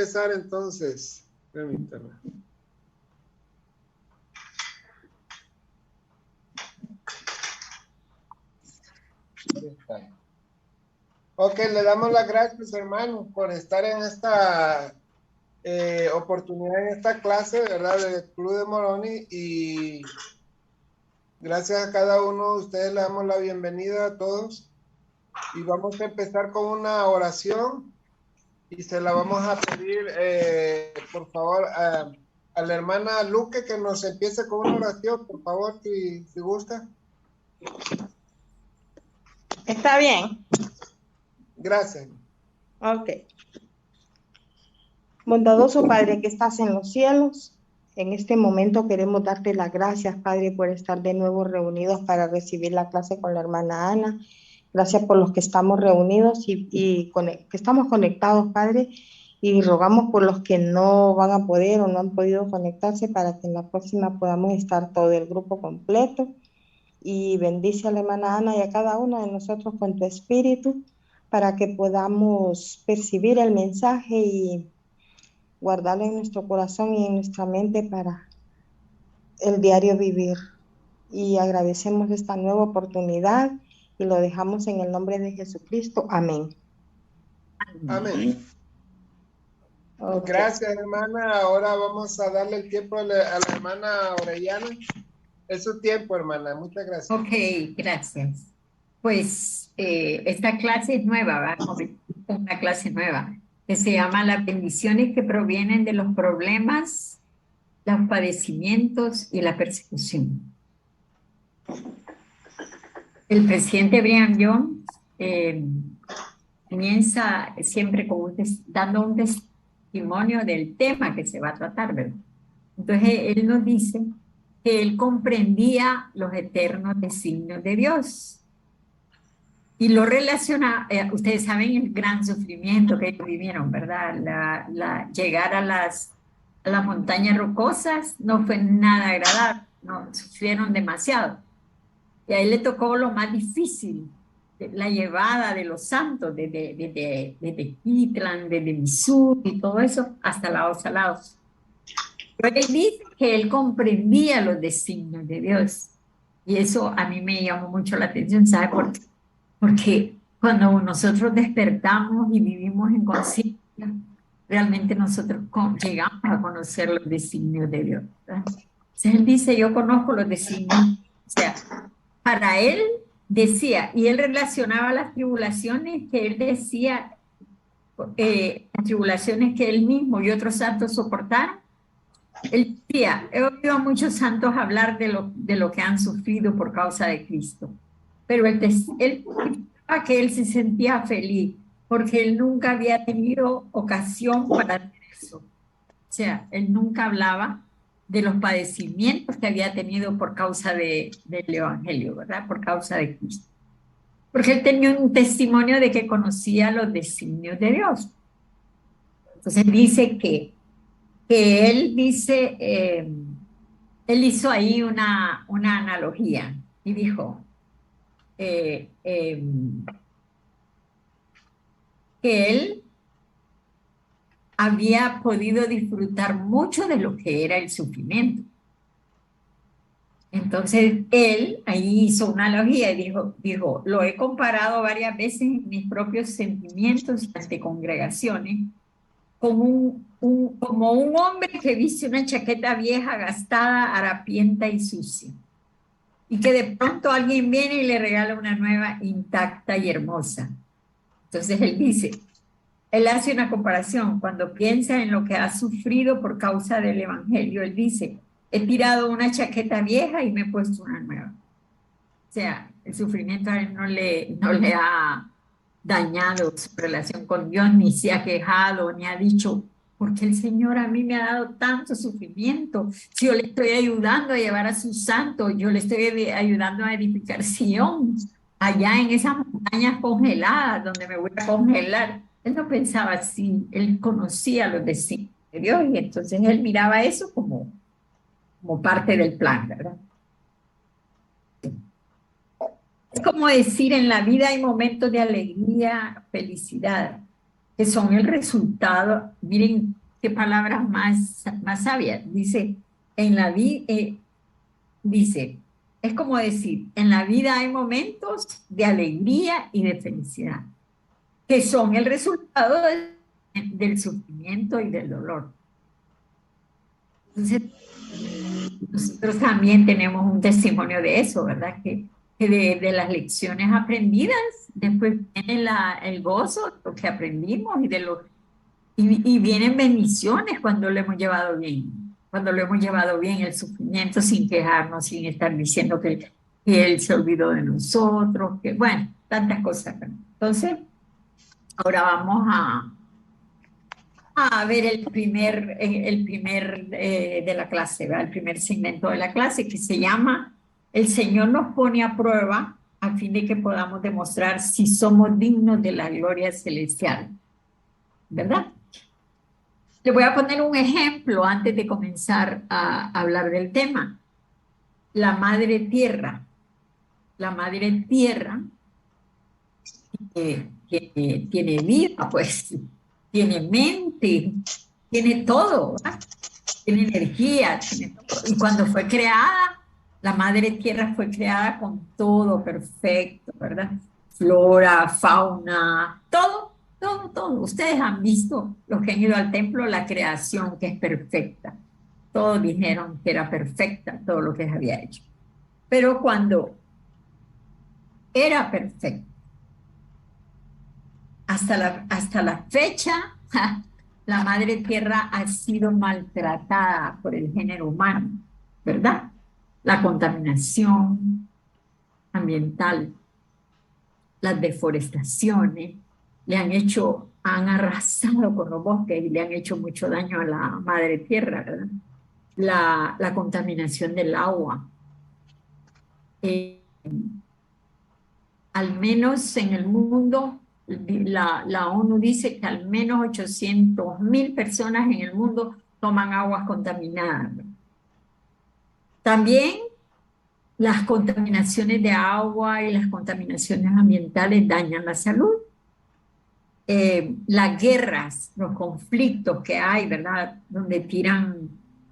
empezar entonces. Permítame. Ok, le damos las gracias, hermano, por estar en esta oportunidad, en esta clase, ¿verdad? Del Club de Moroni, y gracias a cada uno de ustedes le damos la bienvenida a todos. Y vamos a empezar con una oración y se la vamos a pedir, por favor, a la hermana Luque que nos empiece con una oración, por favor, si gusta. Está bien. Gracias. Ok. Bondadoso Padre que estás en los cielos, en este momento queremos darte las gracias, Padre, por estar de nuevo reunidos para recibir la clase con la hermana Ana. Gracias por los que estamos reunidos y que estamos conectados, Padre, y rogamos por los que no van a poder o no han podido conectarse para que en la próxima podamos estar todo el grupo completo. Y bendice a la hermana Ana y a cada uno de nosotros con tu espíritu para que podamos percibir el mensaje y guardarlo en nuestro corazón y en nuestra mente para el diario vivir. Y agradecemos esta nueva oportunidad y lo dejamos en el nombre de Jesucristo. Amén. Amén. Okay. Gracias, hermana. Ahora vamos a darle el tiempo a la hermana Orellana. Es su tiempo, hermana. Muchas gracias. Ok, gracias. Pues esta clase es nueva, ¿verdad? Una clase nueva que se llama Las bendiciones que provienen de los problemas, los padecimientos y la persecución. El presidente Brigham Young comienza siempre con dando un testimonio del tema que se va a tratar, ¿verdad? Entonces él nos dice que él comprendía los eternos designios de Dios. Y lo relaciona, ustedes saben el gran sufrimiento que ellos vivieron, ¿verdad? Llegar a las montañas rocosas no fue nada agradable, no, sufrieron demasiado. Y a él le tocó lo más difícil, la llevada de los santos, desde Kitlan, desde Missouri y todo eso, hasta Laos Salados. Pero él dice que él comprendía los designios de Dios. Y eso a mí me llamó mucho la atención, ¿sabe por qué? Porque cuando nosotros despertamos y vivimos en conciencia, realmente nosotros llegamos a conocer los designios de Dios, ¿verdad? Entonces él dice, yo conozco los designios. O sea, para él decía, y él relacionaba las tribulaciones que él decía, las tribulaciones que él mismo y otros santos soportaron. Él decía, he oído a muchos santos hablar de lo que han sufrido por causa de Cristo, pero él que él se sentía feliz porque él nunca había tenido ocasión para hacer eso. O sea, él nunca hablaba de los padecimientos que había tenido por causa del Evangelio, ¿verdad? Por causa de Cristo. Porque él tenía un testimonio de que conocía los designios de Dios. Entonces dice que él dice, él hizo ahí una analogía y dijo que él había podido disfrutar mucho de lo que era el sufrimiento. Entonces él ahí hizo una analogía y dijo, lo he comparado varias veces en mis propios sentimientos ante congregaciones como un hombre que viste una chaqueta vieja, gastada, harapienta y sucia. Y que de pronto alguien viene y le regala una nueva, intacta y hermosa. Entonces él hace una comparación. Cuando piensa en lo que ha sufrido por causa del Evangelio, él dice, he tirado una chaqueta vieja y me he puesto una nueva. O sea, el sufrimiento a él no le ha dañado su relación con Dios, ni se ha quejado, ni ha dicho, porque el Señor a mí me ha dado tanto sufrimiento. Si yo le estoy ayudando a llevar a sus santos, yo le estoy ayudando a edificar Sion, allá en esas montañas congeladas donde me voy a congelar. Él no pensaba así, él conocía los designios de Dios y entonces él miraba eso como parte del plan, ¿verdad? Es como decir, en la vida hay momentos de alegría, felicidad, que son el resultado, miren qué palabras más sabias, dice, en la vida, dice, es como decir, en la vida hay momentos de alegría y de felicidad, que son el resultado del sufrimiento y del dolor. Entonces, nosotros también tenemos un testimonio de eso, ¿verdad? Que de las lecciones aprendidas, después viene el gozo, lo que aprendimos y vienen bendiciones cuando lo hemos llevado bien, cuando lo hemos llevado bien el sufrimiento sin quejarnos, sin estar diciendo que Él se olvidó de nosotros, que bueno, tantas cosas. Entonces, ahora vamos a ver el primer de la clase, ¿verdad? El primer segmento de la clase que se llama El Señor nos pone a prueba a fin de que podamos demostrar si somos dignos de la gloria celestial, ¿verdad? Le voy a poner un ejemplo antes de comenzar a hablar del tema. La madre tierra. La madre tierra tiene vida, pues, tiene mente, tiene todo, ¿verdad? Tiene energía, tiene todo. Y cuando fue creada, la madre tierra fue creada con todo perfecto, ¿verdad? Flora, fauna, todo, todo, todo. Ustedes han visto, los que han ido al templo, la creación que es perfecta. Todos dijeron que era perfecta todo lo que se había hecho. Pero cuando era perfecta, hasta la fecha, la madre tierra ha sido maltratada por el género humano, ¿verdad? La contaminación ambiental, las deforestaciones, han arrasado con los bosques y le han hecho mucho daño a la madre tierra, ¿verdad? La contaminación del agua. Al menos en el mundo, la ONU dice que al menos 800.000 personas en el mundo toman aguas contaminadas. También las contaminaciones de agua y las contaminaciones ambientales dañan la salud. Las guerras, los conflictos que hay, ¿verdad? Donde tiran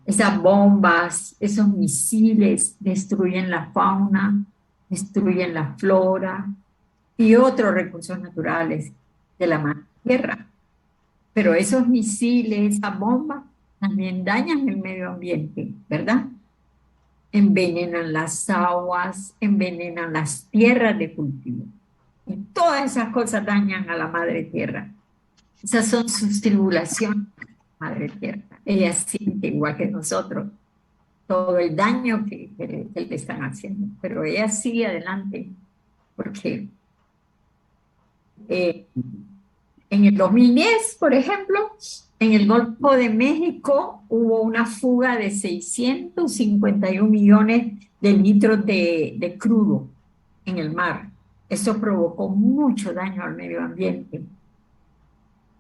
esas bombas, esos misiles, destruyen la fauna, destruyen la flora y otros recursos naturales de la madre tierra. Pero esos misiles, esas bombas, también dañan el medio ambiente, ¿verdad? Envenenan las aguas, envenenan las tierras de cultivo. Y todas esas cosas dañan a la madre tierra. Esas son sus tribulaciones, madre tierra. Ella siente igual que nosotros todo el daño que le están haciendo, pero ella sigue adelante porque en el 2010, por ejemplo, en el Golfo de México hubo una fuga de 651 millones de litros de crudo en el mar. Eso provocó mucho daño al medio ambiente.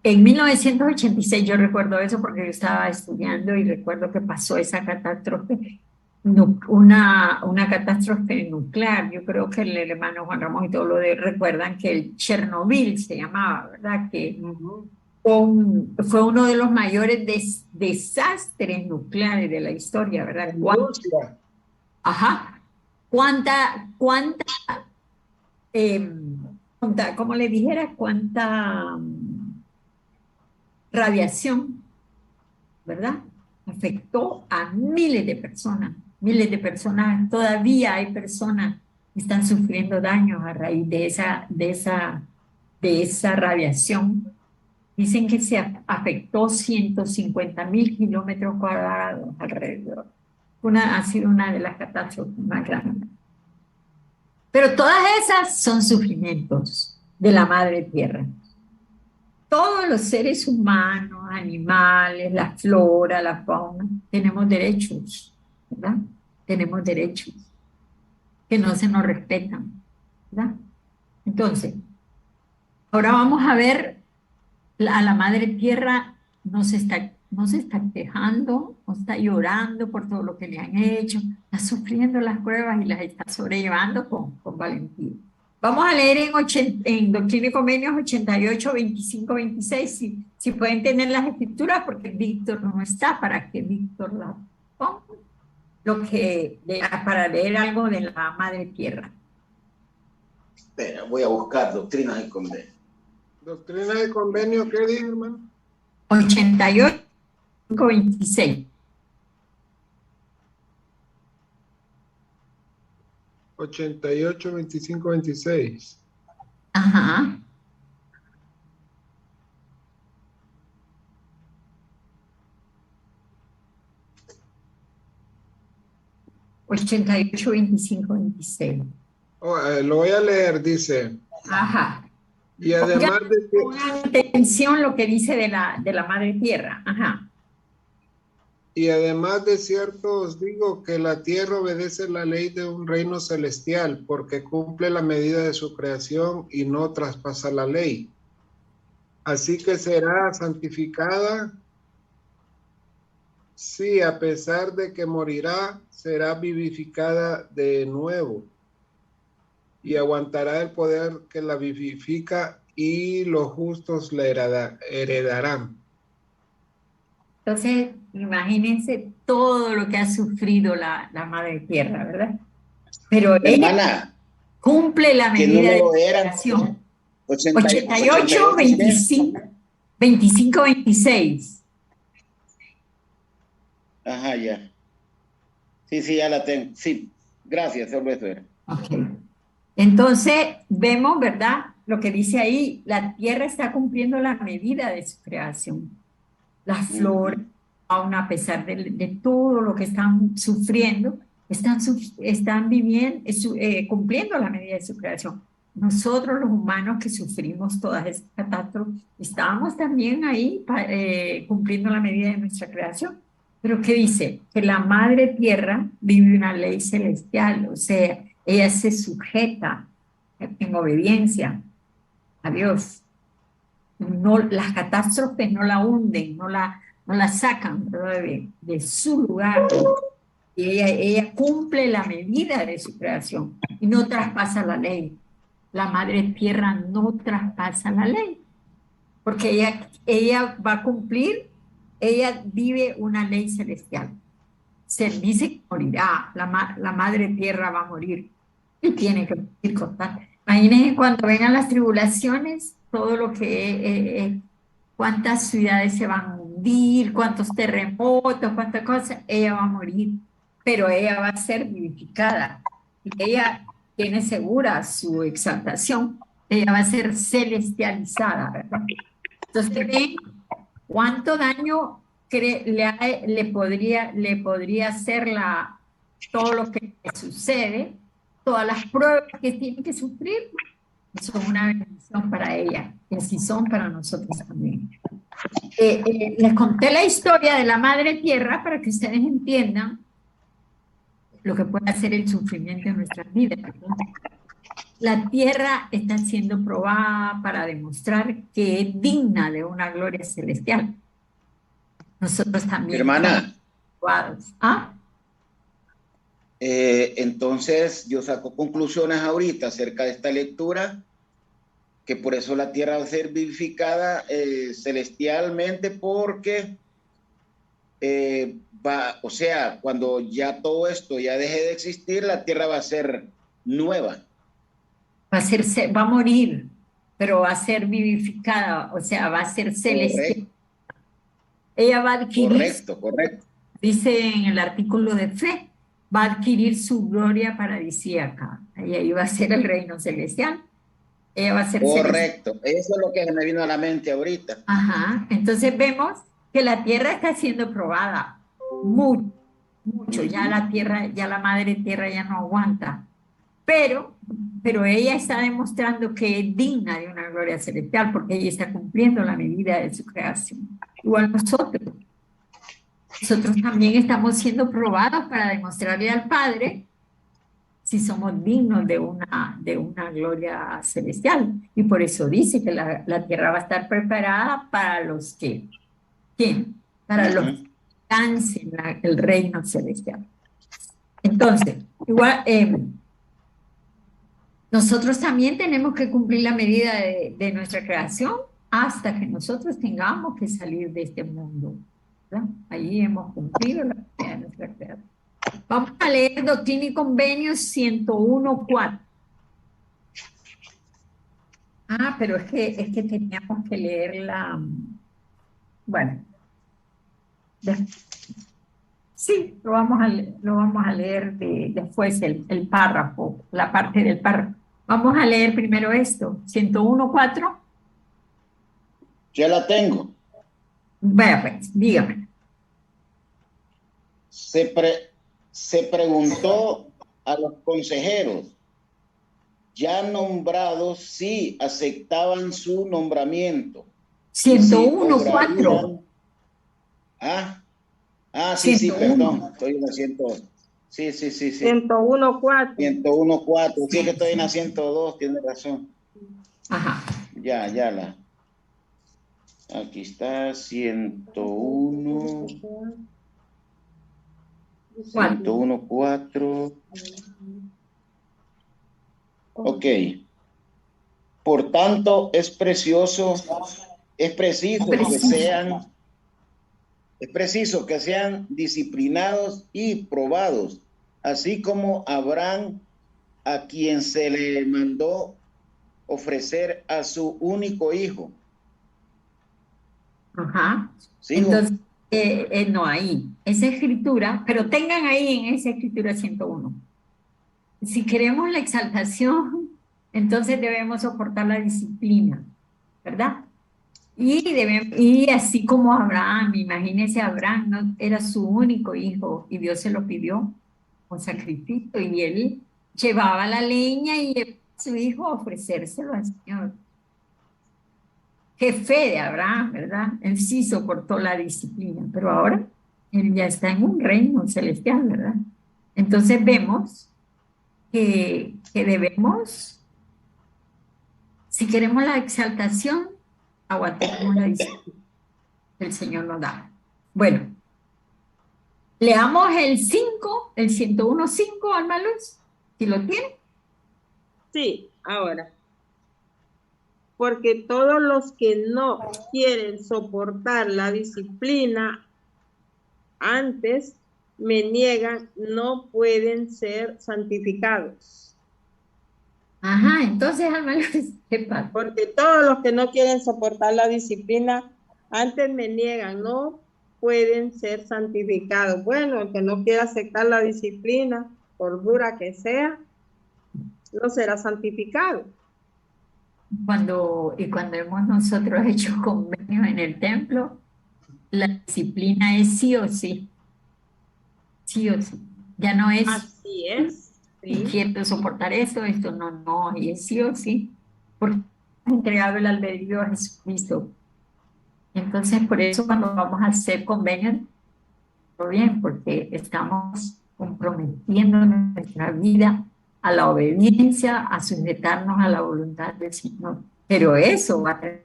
En 1986, yo recuerdo eso porque yo estaba estudiando y recuerdo que pasó esa catástrofe, una catástrofe nuclear. Yo creo que el hermano Juan Ramón y todos recuerdan que el Chernobyl se llamaba, ¿verdad? Que fue uno de los mayores desastres nucleares de la historia, ¿verdad? Ajá. ¿Cuánta, como le dijera, cuánta radiación, ¿verdad? Afectó a miles de personas, todavía hay personas que están sufriendo daños a raíz de esa radiación. Dicen que se afectó 150.000 kilómetros cuadrados alrededor. Ha sido una de las catástrofes más grandes. Pero todas esas son sufrimientos de la madre tierra. Todos los seres humanos, animales, la flora, la fauna, tenemos derechos, ¿verdad? Tenemos derechos que no se nos respetan, ¿verdad? Entonces, ahora vamos a ver a la madre tierra, no se está quejando, no está llorando por todo lo que le han hecho, está sufriendo las pruebas y las está sobrellevando con valentía. Vamos a leer en Doctrina y Convenios 88, 25, 26, si pueden tener las escrituras, porque Víctor no está para que Víctor la ponga, para leer algo de la Madre Tierra. Espera, voy a buscar Doctrinas y Convenios. Doctrina y Convenio, ¿qué dice, hermano? 88, 26. 88, 25, 26. Ajá. Ochenta y ocho, 25, 26. Lo voy a leer, dice. Ajá. Y además de que... Pongan atención lo que dice de la Madre Tierra. Ajá. Y además de cierto os digo que la tierra obedece la ley de un reino celestial, porque cumple la medida de su creación y no traspasa la ley. Así que será santificada, sí, a pesar de que morirá, será vivificada de nuevo. Y aguantará el poder que la vivifica, y los justos la heredarán. Entonces, imagínense todo lo que ha sufrido la Madre Tierra, ¿verdad? Pero ella Hermana, cumple la ¿qué medida de número la eran? creación. 88, 25, 25, 26. Ajá, ya. Sí, ya la tengo. Sí, gracias, solo eso era. Ok. Entonces, vemos, ¿verdad? Lo que dice ahí, la tierra está cumpliendo la medida de su creación. Las flores, aún a pesar de todo lo que están sufriendo, están viviendo, cumpliendo la medida de su creación. Nosotros los humanos que sufrimos todas estas catástrofes, estábamos también ahí cumpliendo la medida de nuestra creación. Pero ¿qué dice? Que la Madre Tierra vive una ley celestial, o sea, ella se sujeta en obediencia a Dios. No, las catástrofes no la hunden, no la sacan, ¿verdad? de su lugar. Y ella cumple la medida de su creación y no traspasa la ley. La Madre Tierra no traspasa la ley, porque ella va a cumplir, ella vive una ley celestial. Se dice que morirá, la Madre Tierra va a morir y tiene que morir constante. Imagínense cuando vengan las tribulaciones, todo lo que, cuántas ciudades se van a hundir, cuántos terremotos, cuántas cosas, ella va a morir, pero ella va a ser vivificada. Y ella tiene segura su exaltación, ella va a ser celestializada, ¿verdad? Entonces, ven cuánto daño le podría hacer todo lo que sucede, todas las pruebas que tiene que sufrir, son una bendición para ella, y así son para nosotros también. Les conté la historia de la Madre Tierra para que ustedes entiendan lo que puede hacer el sufrimiento en nuestras vidas, ¿verdad? La Tierra está siendo probada para demostrar que es digna de una gloria celestial. Nosotros también. Hermana. ¿Ah? Entonces, yo saco conclusiones ahorita acerca de esta lectura, que por eso la tierra va a ser vivificada celestialmente, porque o sea, cuando ya todo esto ya deje de existir, la tierra va a ser nueva. Va a morir, pero va a ser vivificada, o sea, va a ser celestial. Correcto. Ella va a adquirir, correcto. Dice en el artículo de fe, va a adquirir su gloria paradisíaca. Y ahí va a ser el reino celestial. Ella va a ser correcto. Celestial. Eso es lo que me vino a la mente ahorita. Ajá. Entonces vemos que la tierra está siendo probada mucho. Ya la tierra, ya la Madre Tierra ya no aguanta. Pero ella está demostrando que es digna de una gloria celestial porque ella está cumpliendo la medida de su creación. Igual nosotros. Nosotros también estamos siendo probados para demostrarle al Padre si somos dignos de una gloria celestial. Y por eso dice que la tierra va a estar preparada para los que, ¿quién? Para los que alcancen el reino celestial. Entonces, igual, nosotros también tenemos que cumplir la medida de nuestra creación hasta que nosotros tengamos que salir de este mundo, ¿verdad? Ahí hemos cumplido la medida de nuestra creación. Vamos a leer Doctrina y Convenios 101.4. Ah, pero es que teníamos que leerla. Bueno, sí, lo vamos a leer después el párrafo, la parte del párrafo. Vamos a leer primero esto, 101.4. Ya la tengo. Vaya pues, dígame. Se preguntó a los consejeros ya nombrados si aceptaban su nombramiento. 101.4. Sí, perdón, estoy en la 102. Sí. 101.4. 101.4, sí que estoy en la 102, tiene razón. Ajá. Ya aquí está, 101. 101.4. Ok. Por tanto, es preciso que sean disciplinados y probados, así como Abraham, a quien se le mandó ofrecer a su único hijo. Ajá. ¿Sigo? Entonces, no, ahí, esa escritura, pero tengan ahí en esa escritura 101. Si queremos la exaltación, entonces debemos soportar la disciplina, ¿verdad? Y así como Abraham, imagínese Abraham, ¿no? Era su único hijo y Dios se lo pidió con sacrificio y él llevaba la leña y llevaba a su hijo a ofrecérselo al Señor. Qué fe de Abraham, ¿verdad? Él sí soportó la disciplina, pero ahora él ya está en un reino celestial, ¿verdad? Entonces vemos que debemos, si queremos la exaltación, aguantemos la disciplina que el Señor nos da. Bueno, leamos el 5, el 101.5, Alma Luz, si lo tiene. Sí, ahora. Porque todos los que no quieren soportar la disciplina antes me niegan, no pueden ser santificados. Ajá, entonces, Alma Luz, ¿qué pasa? Porque todos los que no quieren soportar la disciplina antes me niegan, no pueden ser santificados. Bueno, el que no quiera aceptar la disciplina, por dura que sea, no será santificado. Cuando hemos nosotros hecho convenios en el templo, la disciplina es sí o sí. Sí o sí. Ya no es. Así es. Y Sí. quiero soportar esto no, y es sí o sí. Porque hemos entregado el albedrío a Jesucristo. Entonces, por eso cuando vamos a hacer convenios, todo bien, porque estamos comprometiendo nuestra vida a la obediencia, a sujetarnos a la voluntad del Señor. Pero eso va a ser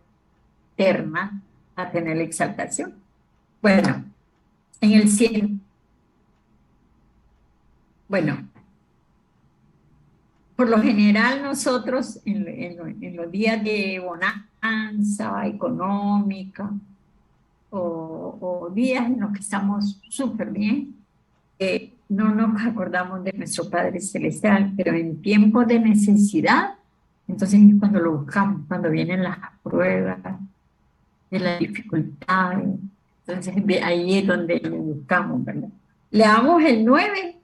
eterna, a tener la exaltación. Bueno, en el 100. Bueno, por lo general nosotros en los días de bonanza económica o días en los que estamos súper bien, no nos acordamos de nuestro Padre Celestial, pero en tiempos de necesidad, entonces es cuando lo buscamos, cuando vienen las pruebas, de las dificultades, entonces ahí es donde lo buscamos, ¿verdad? Leamos el 9,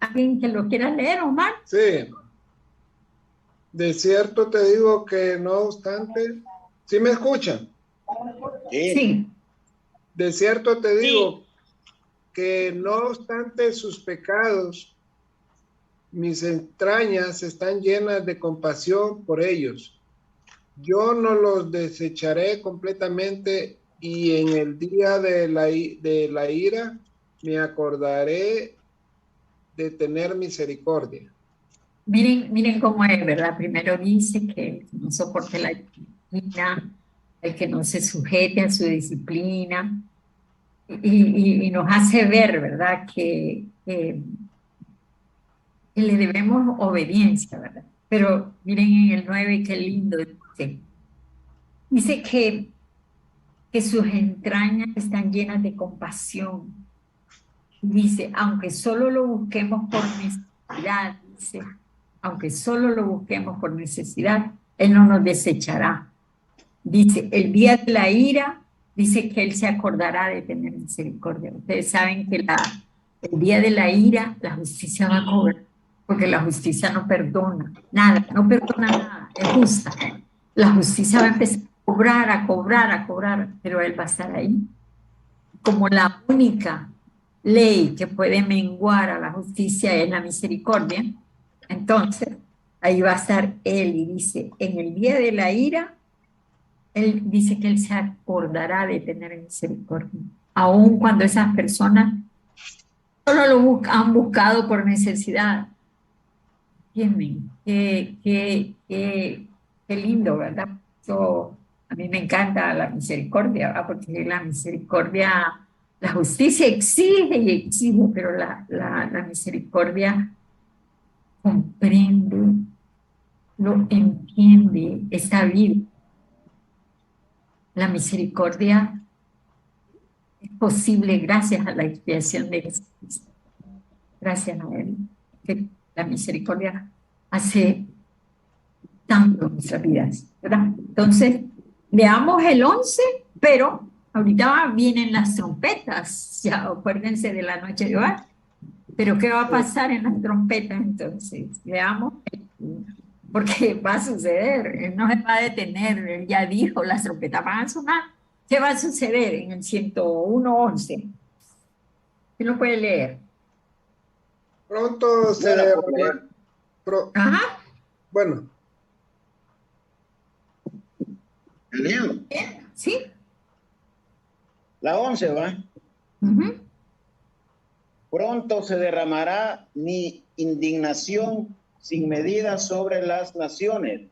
alguien que lo quiera leer, Omar. Sí. De cierto te digo que no obstante, ¿sí me escuchan? Sí. De cierto te digo que no obstante sus pecados, mis entrañas están llenas de compasión por ellos. Yo no los desecharé completamente y en el día de la ira me acordaré de tener misericordia. Miren cómo es, ¿verdad? Primero dice que el que no soporte la disciplina, el que no se sujete a su disciplina, y nos hace ver, ¿verdad? Que que le debemos obediencia, ¿verdad? Pero miren en el 9, qué lindo dice. Dice que sus entrañas están llenas de compasión. Dice, aunque solo lo busquemos por necesidad, dice, aunque solo lo busquemos por necesidad, Él no nos desechará. Dice, el día de la ira, dice que Él se acordará de tener misericordia. Ustedes saben que el día de la ira, la justicia va a cobrar, porque la justicia no perdona nada, no perdona nada, es justa. La justicia va a empezar a cobrar, a cobrar, a cobrar, pero Él va a estar ahí como la única ley que puede menguar a la justicia es la misericordia. Entonces, ahí va a estar Él y dice, en el día de la ira, Él dice que Él se acordará de tener misericordia, aun cuando esas personas solo han buscado por necesidad. Qué lindo, ¿verdad? A mí me encanta la misericordia, ¿verdad? Porque la misericordia, la justicia exige y exige, pero la misericordia comprende, lo entiende, está viva. La misericordia es posible gracias a la expiación de Jesucristo. Gracias a Él, que la misericordia hace tanto en nuestras vidas, ¿verdad? Entonces, leamos el 11, pero ahorita vienen las trompetas, ya acuérdense de la noche de hogar. Pero ¿qué va a pasar en las trompetas entonces? Veamos, porque va a suceder, Él no se va a detener, Él ya dijo, las trompetas van a sonar. ¿Qué va a suceder en el 101:11? ¿Quién lo puede leer? Pronto se derramará. Ajá. Bueno. ¿Leo? ¿Sí? La 11 va. Uh-huh. Pronto se derramará mi indignación sin medida sobre las naciones,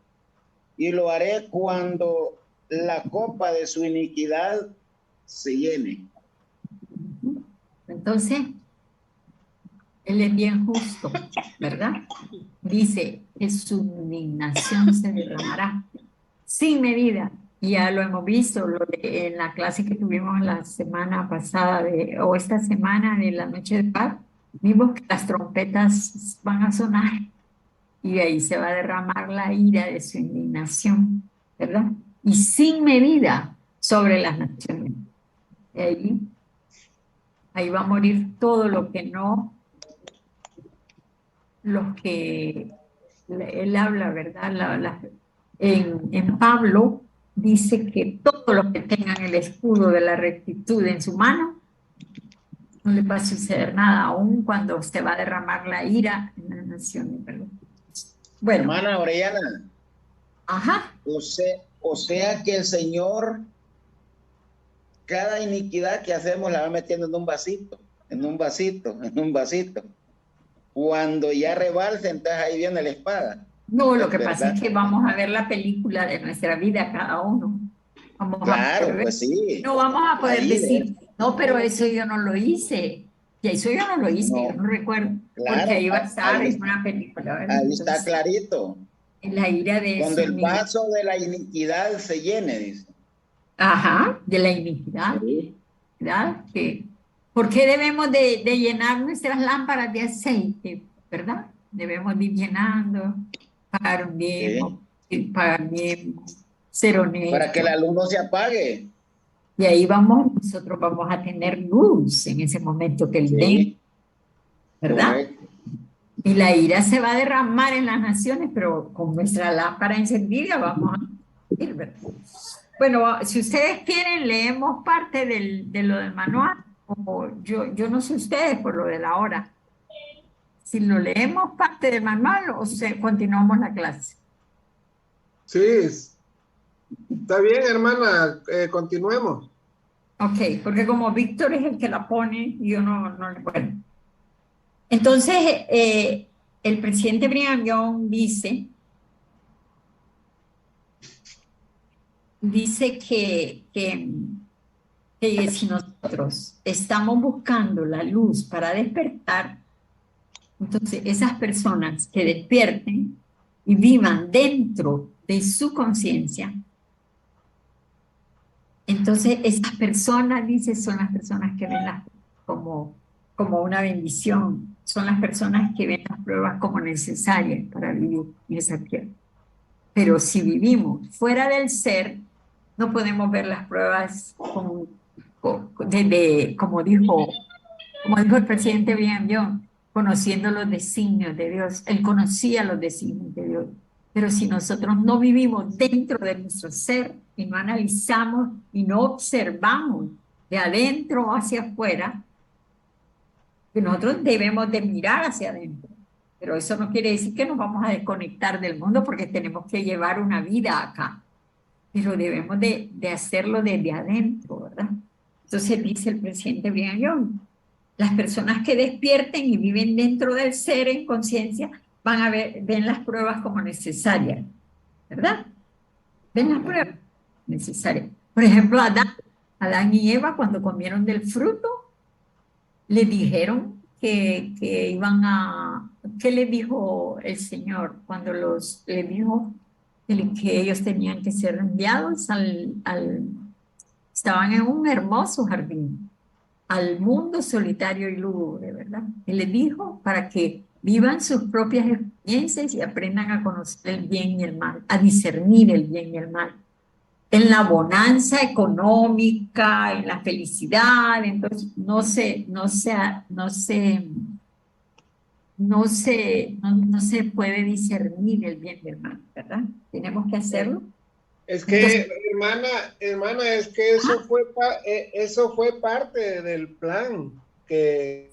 y lo haré cuando la copa de su iniquidad se llene. Entonces, Él es bien justo, ¿verdad? Dice que su indignación se derramará sin medida. Y ya lo hemos visto en la clase que tuvimos la semana pasada o esta semana de la noche de paz. Vimos que las trompetas van a sonar y de ahí se va a derramar la ira de su indignación, ¿verdad? Y sin medida sobre las naciones. Y ahí va a morir todo lo que no, los que él habla, ¿verdad? En Pablo dice que todos los que tengan el escudo de la rectitud en su mano, no le va a suceder nada, aún cuando se va a derramar la ira en las naciones, ¿verdad? Bueno. Hermana Orellana. Ajá. O sea que el Señor, cada iniquidad que hacemos la va metiendo en un vasito, en un vasito, en un vasito. Cuando ya rebalse, entonces ahí viene la espada. No, lo que pasa es que vamos a ver la película de nuestra vida cada uno. Claro, pues sí. No vamos a poder decir, no, pero eso yo no lo hice. Y eso yo no lo hice, no, yo no recuerdo. Claro, porque ahí va a estar en una película, ¿verdad? Ahí entonces, está clarito. En la ira de cuando el vaso de la iniquidad se llene, dice. Ajá, de la iniquidad. Sí. ¿Verdad? ¿Por qué debemos de llenar nuestras lámparas de aceite? ¿Verdad? Debemos de ir llenando, pagar un diezmo, pagar diezmo, ser honesto. Para que la luz no se apague. Y ahí nosotros vamos a tener luz en ese momento que Él dé, ¿verdad? Correcto. Y la ira se va a derramar en las naciones, pero con nuestra lámpara encendida vamos a ir, ¿verdad? Bueno, si ustedes quieren, leemos parte de lo del manual, o yo no sé ustedes por lo de la hora. Si lo leemos parte del manual o continuamos la clase. Sí, está bien, hermana, continuemos. Ok, porque como Víctor es el que la pone, yo no le puedo. Entonces, el presidente Brigham Young dice que si nosotros estamos buscando la luz para despertar, Entonces, esas personas que despierten y vivan dentro de su conciencia, entonces esas personas, dice, son las personas que ven las como una bendición, son las personas que ven las pruebas como necesarias para vivir en esa tierra. Pero si vivimos fuera del ser, no podemos ver las pruebas como dijo el presidente Brigham Young, conociendo los designios de Dios. Él conocía los designios de Dios. Pero si nosotros no vivimos dentro de nuestro ser y no analizamos y no observamos de adentro hacia afuera, que nosotros debemos de mirar hacia adentro. Pero eso no quiere decir que nos vamos a desconectar del mundo porque tenemos que llevar una vida acá. Pero debemos de hacerlo desde adentro, ¿verdad? Entonces dice el presidente Brigham Young, las personas que despierten y viven dentro del ser en conciencia van a ven las pruebas como necesarias, ¿verdad? Ven las pruebas necesarias. Por ejemplo, Adán y Eva cuando comieron del fruto, le dijeron que iban a... ¿Qué le dijo el Señor cuando le dijo que ellos tenían que ser enviados estaban en un hermoso jardín, al mundo solitario y lúgubre, ¿verdad? Y les dijo para que vivan sus propias experiencias y aprendan a conocer el bien y el mal, a discernir el bien y el mal. En la bonanza económica, en la felicidad, entonces no se puede discernir el bien y el mal, ¿verdad? Tenemos que hacerlo. Es que, entonces, hermana, es que eso fue parte del plan que...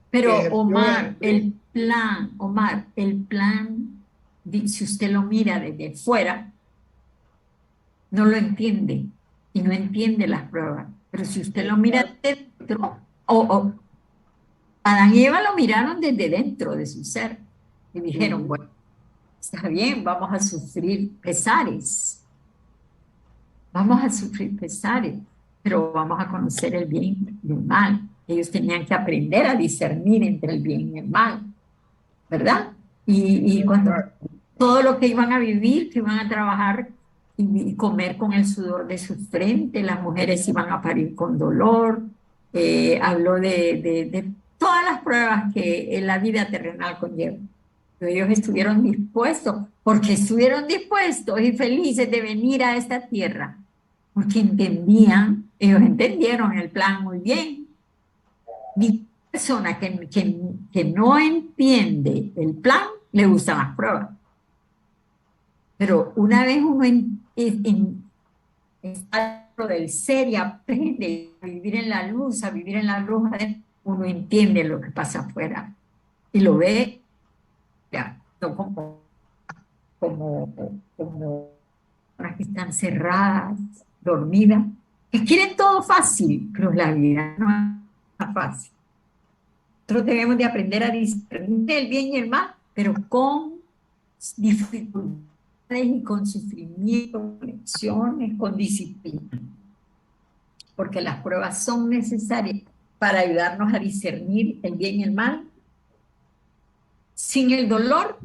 Pero Omar, el plan, si usted lo mira desde fuera, no lo entiende y no entiende las pruebas. Pero si usted lo mira desde dentro, Adán y Eva lo miraron desde dentro de su ser y dijeron, bueno, está bien, vamos a sufrir pesares. Vamos a sufrir pesares, pero vamos a conocer el bien y el mal. Ellos tenían que aprender a discernir entre el bien y el mal, ¿verdad? Y cuando todo lo que iban a vivir, que iban a trabajar y comer con el sudor de su frente, las mujeres iban a parir con dolor, habló de todas las pruebas que en la vida terrenal conlleva. Pero ellos estuvieron dispuestos, porque estuvieron dispuestos y felices de venir a esta tierra, porque ellos entendieron el plan muy bien. Ni persona que no entiende el plan, le gustan las pruebas. Pero una vez uno está dentro del ser y aprende a vivir en la luz, uno entiende lo que pasa afuera y lo ve ya, no como personas que están cerradas, dormidas, que quieren todo fácil, pero la vida no es fácil. Nosotros debemos de aprender a discernir el bien y el mal, pero con dificultades y con sufrimiento, con lecciones, con disciplina. Porque las pruebas son necesarias para ayudarnos a discernir el bien y el mal. Sin el dolor,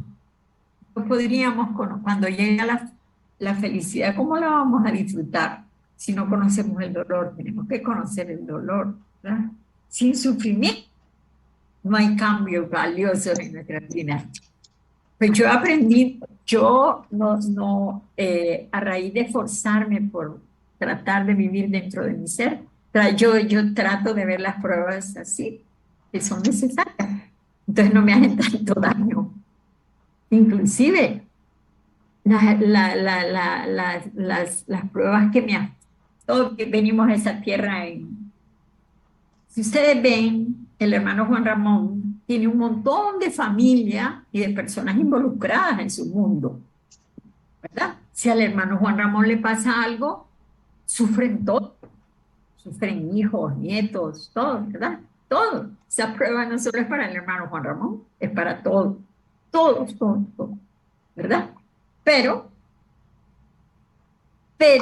no podríamos, cuando llega la felicidad, ¿cómo la vamos a disfrutar si no conocemos el dolor? Tenemos que conocer el dolor, ¿verdad? Sin sufrimiento no hay cambios valiosos en nuestra vida. Pues yo aprendí, a raíz de esforzarme por tratar de vivir dentro de mi ser, yo trato de ver las pruebas así, que son necesarias. Entonces no me hacen tanto daño. Inclusive, las pruebas todos que venimos a esa tierra si ustedes ven, el hermano Juan Ramón tiene un montón de familia y de personas involucradas en su mundo, ¿verdad? Si al hermano Juan Ramón le pasa algo, sufren todos, sufren hijos, nietos, todos, ¿verdad? Todos. Esa prueba no solo es para el hermano Juan Ramón, es para todos, todos, ¿verdad? Pero, qué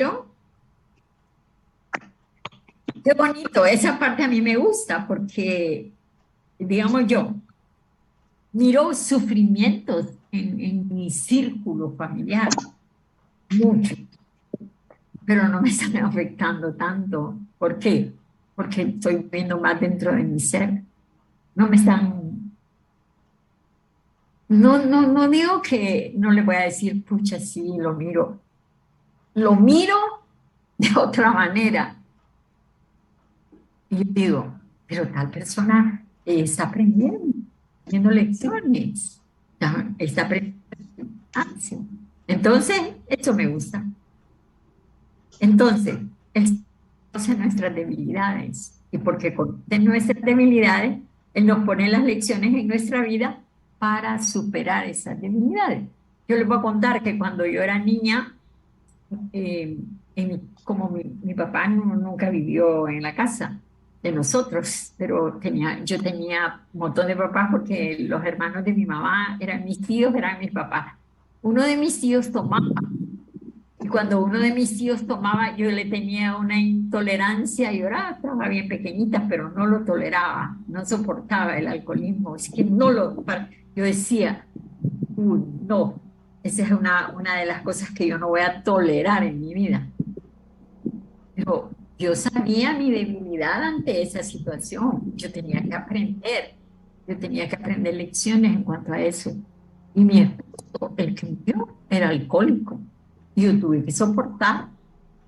bonito, esa parte a mí me gusta porque, digamos yo, miro sufrimientos en mi círculo familiar, mucho, pero no me están afectando tanto. ¿Por qué? Porque estoy viendo más dentro de mi ser. No me están... No digo que no le voy a decir, pucha, sí, lo miro. Lo miro de otra manera. Y yo digo, pero tal persona está aprendiendo, haciendo lecciones, está aprendiendo. Entonces, eso me gusta. Entonces, Él conoce nuestras debilidades. Y porque conoce nuestras debilidades, Él nos pone las lecciones en nuestra vida para superar esas debilidades. Yo les voy a contar que cuando yo era niña, como mi papá nunca vivió en la casa de nosotros, pero yo tenía un montón de papás porque los hermanos de mi mamá eran mis tíos, eran mis papás. Uno de mis tíos tomaba, y cuando uno de mis tíos tomaba, yo le tenía una intolerancia, yo estaba bien pequeñita, pero no lo toleraba, no soportaba el alcoholismo, es que yo decía, uy, no, esa es una de las cosas que yo no voy a tolerar en mi vida. Pero yo sabía mi debilidad ante esa situación. Yo tenía que aprender lecciones en cuanto a eso. Y mi esposo, el que murió, era alcohólico. Y yo tuve que soportar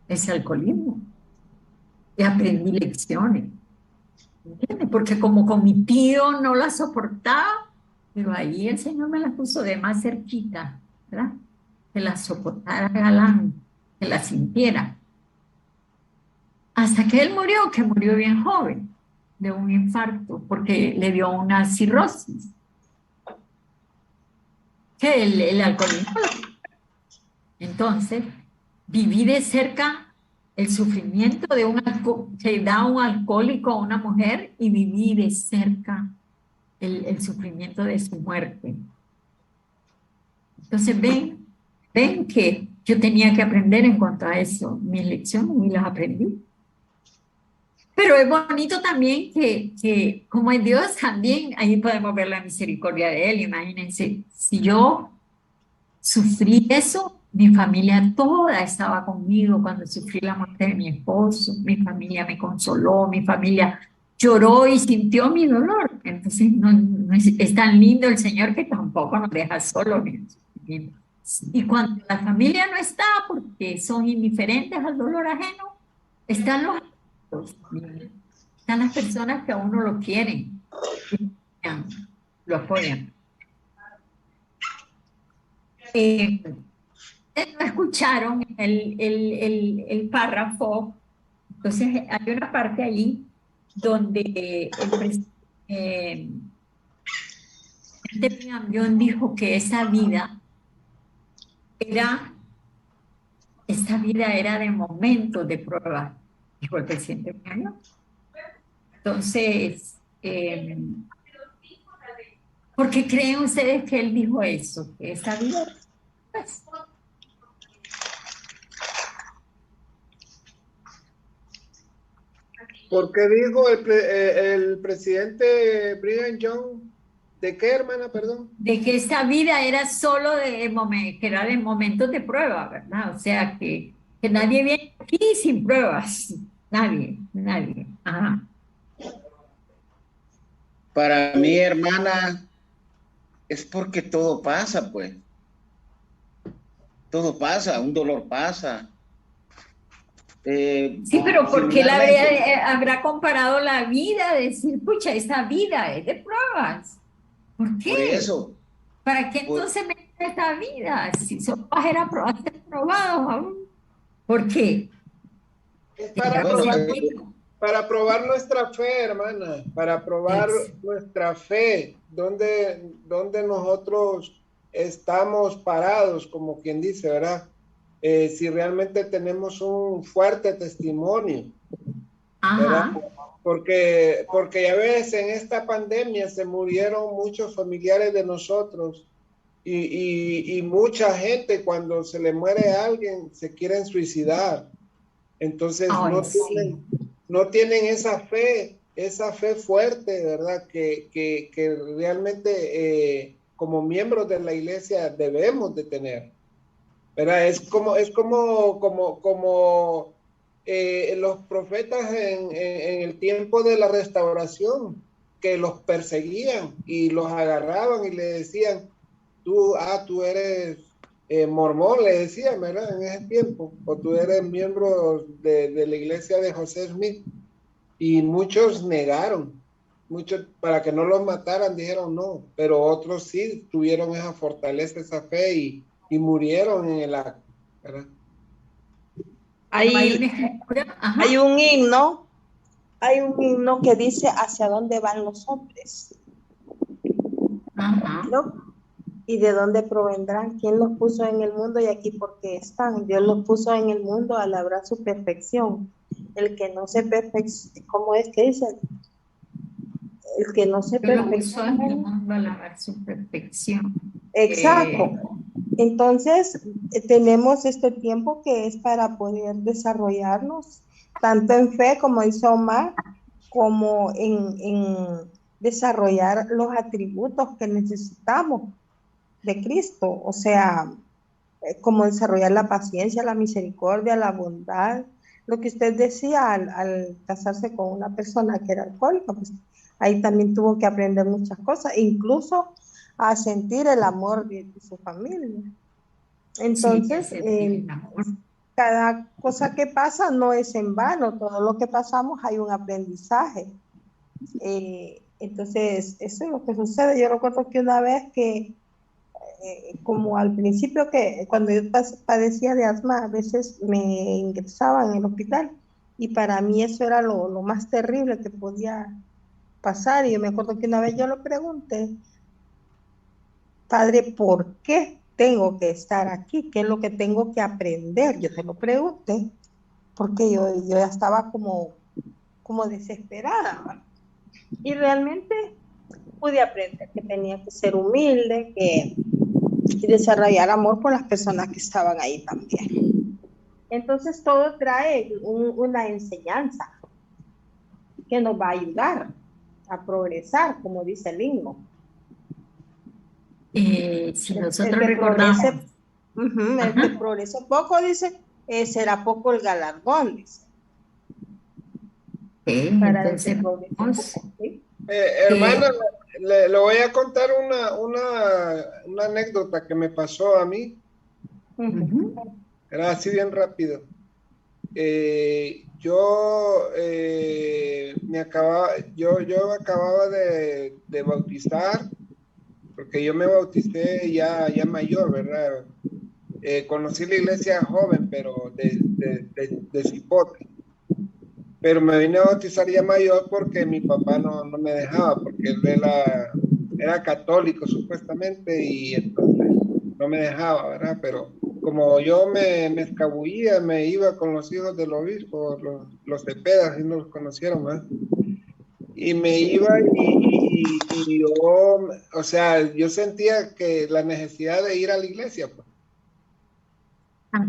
ese alcoholismo. Y aprendí lecciones. ¿Entiendes? Porque como con mi tío no la soportaba, pero ahí el Señor me la puso de más cerquita, ¿verdad? Que la soportara galán, que la sintiera. Hasta que él murió, que murió bien joven, de un infarto, porque le dio una cirrosis. Que el alcoholismo. Entonces, viví de cerca el sufrimiento que da un alcohólico a una mujer y viví de cerca el sufrimiento de su muerte. Entonces, ven que yo tenía que aprender en cuanto a eso, mis lecciones, y las aprendí. Pero es bonito también que como es Dios también, ahí podemos ver la misericordia de Él. Imagínense, si yo sufrí eso, mi familia toda estaba conmigo cuando sufrí la muerte de mi esposo, mi familia me consoló, mi familia lloró y sintió mi dolor. Entonces no es tan lindo el Señor que tampoco nos deja solos. Y cuando la familia no está porque son indiferentes al dolor ajeno, están los están las personas que a uno lo quieren, lo apoyan. No escucharon el párrafo, entonces hay una parte ahí donde el presidente Pinamión dijo que esta vida era de momentos de prueba, dijo el presidente Pinamión. Entonces, ¿por qué creen ustedes que él dijo eso? Que esta vida pues, ¿por qué dijo el presidente Brigham Young? ¿De qué, hermana, perdón? De que esta vida era solo que era de momentos de prueba, ¿verdad? O sea, que nadie viene aquí sin pruebas. Nadie. Ajá. Para mí, hermana, es porque todo pasa, pues. Todo pasa, un dolor pasa. Sí, pero ¿por qué habrá comparado la vida? Decir, pucha, esta vida es de pruebas. ¿Por qué? Por eso. ¿Para qué entonces me esta vida? Si somos ser probados aún. ¿Por qué? Es para probar nuestra fe, hermana, para probar nuestra fe, donde nosotros estamos parados, como quien dice, ¿verdad? Si realmente tenemos un fuerte testimonio, ¿verdad? Porque ya ves, en esta pandemia se murieron muchos familiares de nosotros y mucha gente cuando se le muere a alguien se quieren suicidar. Entonces no tienen esa fe esa fe fuerte, ¿verdad? Que realmente como miembros de la iglesia debemos de tener, ¿verdad? Como los profetas en el tiempo de la restauración, que los perseguían y los agarraban y le decían, tú eres mormón, le decían, ¿verdad? En ese tiempo, o tú eres miembro de la iglesia de José Smith. Y muchos negaron, muchos para que no los mataran dijeron no, pero otros sí tuvieron esa fortaleza, esa fe y murieron en el acto, ¿verdad? Hay una escritura, ajá. Hay un himno que dice hacia dónde van los hombres, Ajá. ¿no? Y de dónde provendrán, quién los puso en el mundo y aquí por qué están. Dios los puso en el mundo a labrar su perfección. El que no se perfecciona, ¿cómo es que dice? El que no se Dios lo puso en el perfecciona. mundo a lavar su perfección. Exacto. Entonces, tenemos este tiempo que es para poder desarrollarnos, tanto en fe, como dice Omar, como en desarrollar los atributos que necesitamos de Cristo, o sea, como desarrollar la paciencia, la misericordia, la bondad. Lo que usted decía al casarse con una persona que era alcohólica, pues ahí también tuvo que aprender muchas cosas, incluso a sentir el amor de su familia. Entonces, Sí, el amor. cada cosa que pasa no es en vano, todo lo que pasamos hay un aprendizaje. Entonces, eso es lo que sucede. Yo recuerdo que una vez que como al principio que cuando yo padecía de asma, a veces me ingresaban en el hospital y para mí eso era lo más terrible que podía pasar. Y yo me acuerdo que una vez yo lo pregunté, Padre, ¿por qué tengo que estar aquí? ¿Qué es lo que tengo que aprender? Yo se lo pregunté porque yo ya estaba como desesperada, ¿verdad? Y realmente pude aprender que tenía que ser humilde, y desarrollar amor por las personas que estaban ahí también. Entonces todo trae una enseñanza que nos va a ayudar a progresar, como dice el himno. Si El nosotros que recordamos, progrese, el que progrese poco, dice, será poco el galardón, dice. Para el que entonces progrese vamos, poco, ¿sí? Hermana, le voy a contar una anécdota que me pasó a mí, era así bien rápido. Yo acababa de bautizar, porque yo me bauticé ya mayor, ¿verdad? Conocí la iglesia joven, pero de cipote. Pero me vine a bautizar ya mayor porque mi papá no me dejaba, porque él era católico supuestamente y entonces no me dejaba, ¿verdad? Pero como yo me escabullía, me iba con los hijos del obispo, los Cepedas, y no los conocieron, ¿verdad? Y me iba y yo, o sea, yo sentía que la necesidad de ir a la iglesia, pues.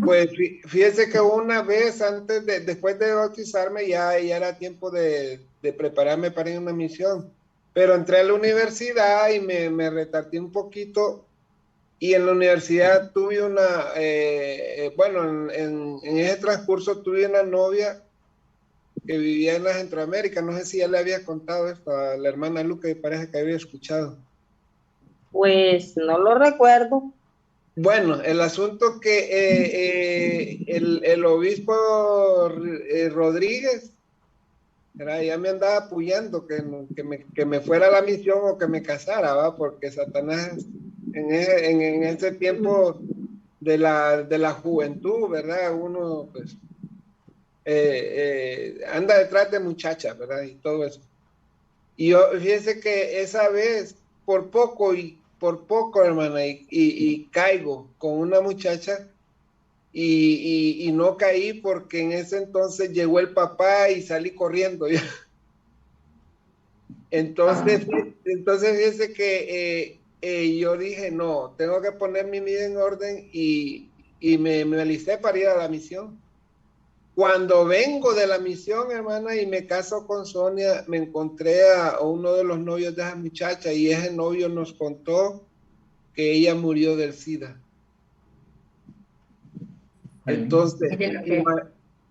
Pues fíjese que una vez después de bautizarme, ya era tiempo de prepararme para ir a una misión. Pero entré a la universidad y me retardé un poquito. Y en la universidad tuve bueno, en ese transcurso tuve una novia que vivía en las Centroaméricas. No sé si ya le había contado esto a la hermana Luca, y parece que había escuchado. Pues no lo recuerdo. Bueno, el asunto que el obispo Rodríguez, ¿verdad? Ya me andaba apoyando que me fuera a la misión o que me casara, ¿va? Porque Satanás en ese tiempo de la juventud, ¿verdad? Uno pues anda detrás de muchachas, ¿verdad? Y todo eso. Y yo, fíjese que esa vez, por poco, hermana, y caigo con una muchacha y no caí porque en ese entonces llegó el papá y salí corriendo. Entonces fíjese que yo dije, no, tengo que poner mi vida en orden y me alisté para ir a la misión. Cuando vengo de la misión, hermana, y me caso con Sonia, me encontré a uno de los novios de esa muchacha y ese novio nos contó que ella murió del SIDA. Entonces,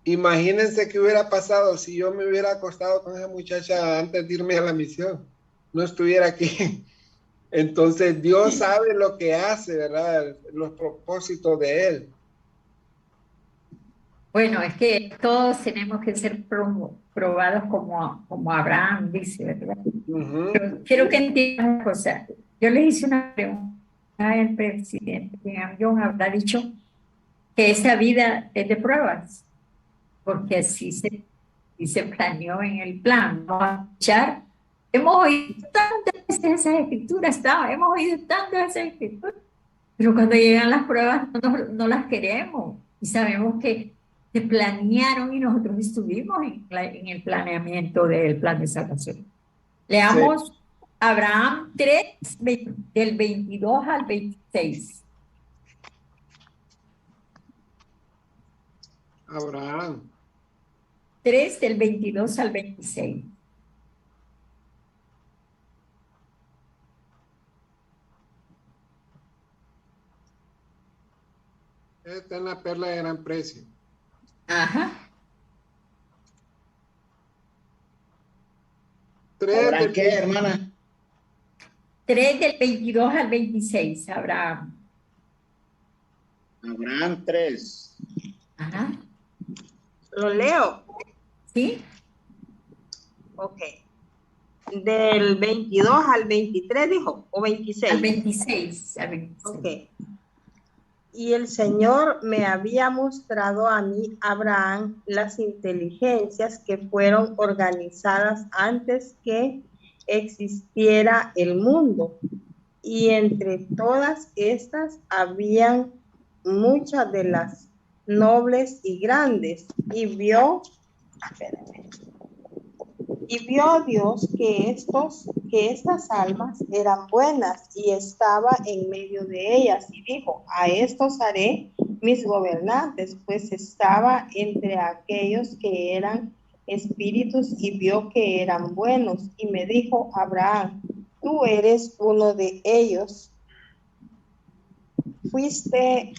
imagínense qué hubiera pasado si yo me hubiera acostado con esa muchacha antes de irme a la misión. No estuviera aquí. Entonces, Dios sabe lo que hace, ¿verdad? Los propósitos de Él. Bueno, es que todos tenemos que ser probados como Abraham dice, ¿verdad? Pero quiero que entiendan una cosa. Yo le hice una pregunta al presidente John habrá dicho que esa vida es de pruebas, porque así se planeó en el plan. Vamos a escuchar. Hemos oído tantas veces esas escrituras, hemos oído tantas esas escrituras, pero cuando llegan las pruebas no las queremos y sabemos que se planearon y nosotros estuvimos en el planeamiento del plan de salvación. Leamos sí. Abraham 3, del 22 al 26. Abraham 3 del 22 al 26. Esta es la perla de gran precio. Ajá. ¿Abraham qué, hermana? 3 del 22 al 26, Abraham. Abraham 3. Ajá. ¿Lo leo? ¿Sí? Ok. Del 22 al 23, dijo, o 26. Al 26. Ok. Y el Señor me había mostrado a mí, Abraham, las inteligencias que fueron organizadas antes que existiera el mundo. Y entre todas estas habían muchas de las nobles y grandes. Y vio Dios que estas almas eran buenas y estaba en medio de ellas y dijo, a estos haré mis gobernantes, pues estaba entre aquellos que eran espíritus y vio que eran buenos y me dijo, Abraham, tú eres uno de ellos, fuiste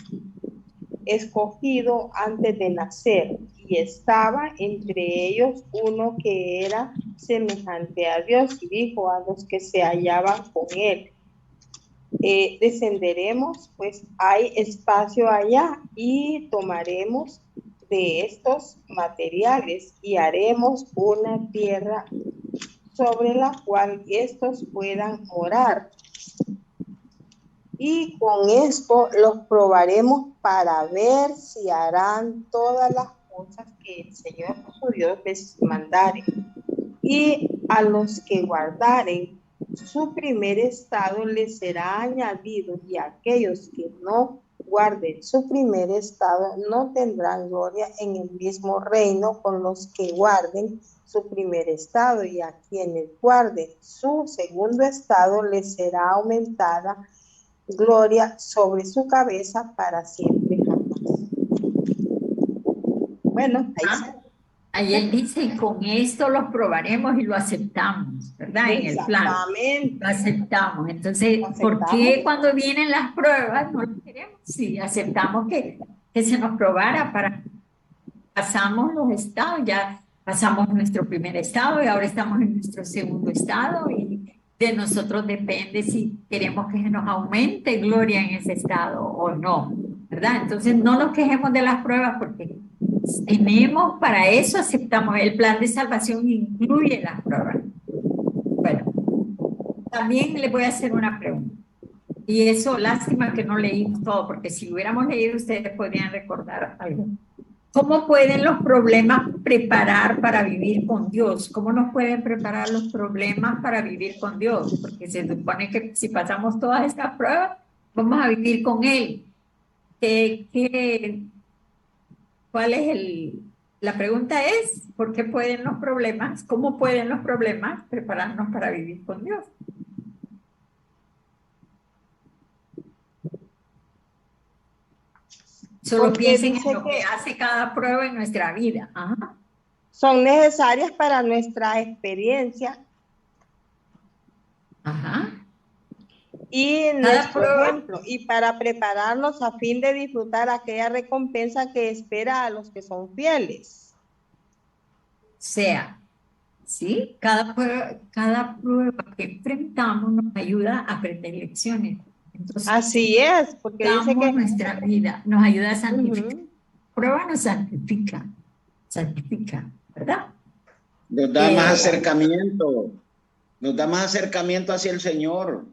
escogido antes de nacer y estaba entre ellos uno que era semejante a Dios y dijo a los que se hallaban con él, descenderemos, pues hay espacio allá y tomaremos de estos materiales y haremos una tierra sobre la cual estos puedan morar. Y con esto los probaremos para ver si harán todas las cosas que el Señor su Dios les mandare. Y a los que guardaren su primer estado les será añadido, y a aquellos que no guarden su primer estado no tendrán gloria en el mismo reino con los que guarden su primer estado, y a quienes guarden su segundo estado les será aumentada gloria sobre su cabeza para siempre jamás. Bueno, ahí él dice, y con esto los probaremos y lo aceptamos, ¿verdad? En el plan. Lo aceptamos. Entonces, ¿por qué cuando vienen las pruebas no lo queremos? Sí, aceptamos que se nos probara para pasamos los estados, ya pasamos nuestro primer estado y ahora estamos en nuestro segundo estado y de nosotros depende si queremos que se nos aumente gloria en ese estado o no, ¿verdad? Entonces no nos quejemos de las pruebas porque tenemos, para eso aceptamos, el plan de salvación incluye las pruebas. Bueno, también le voy a hacer una pregunta. Y eso, lástima que no leímos todo, porque si lo hubiéramos leído ustedes podrían recordar algo. ¿Cómo pueden los problemas preparar para vivir con Dios? ¿Cómo nos pueden preparar los problemas para vivir con Dios? Porque se supone que si pasamos todas estas pruebas, vamos a vivir con Él. ¿Cuál es la pregunta es, ¿por qué pueden los problemas? ¿Cómo pueden los problemas prepararnos para vivir con Dios? Solo Porque piensen dice en lo que que hace cada prueba en nuestra vida. Ajá. son necesarias para nuestra experiencia Ajá. y Cada nuestro prueba ejemplo, y para prepararnos a fin de disfrutar aquella recompensa que espera a los que son fieles. sea, ¿sí? Cada prueba que enfrentamos nos ayuda a aprender lecciones. Entonces, Así es, porque dice damos que nuestra vida, nos ayuda a santificar. ujú, Prueba nos santifica, ¿verdad? Nos da más acercamiento, nos da más acercamiento hacia el Señor.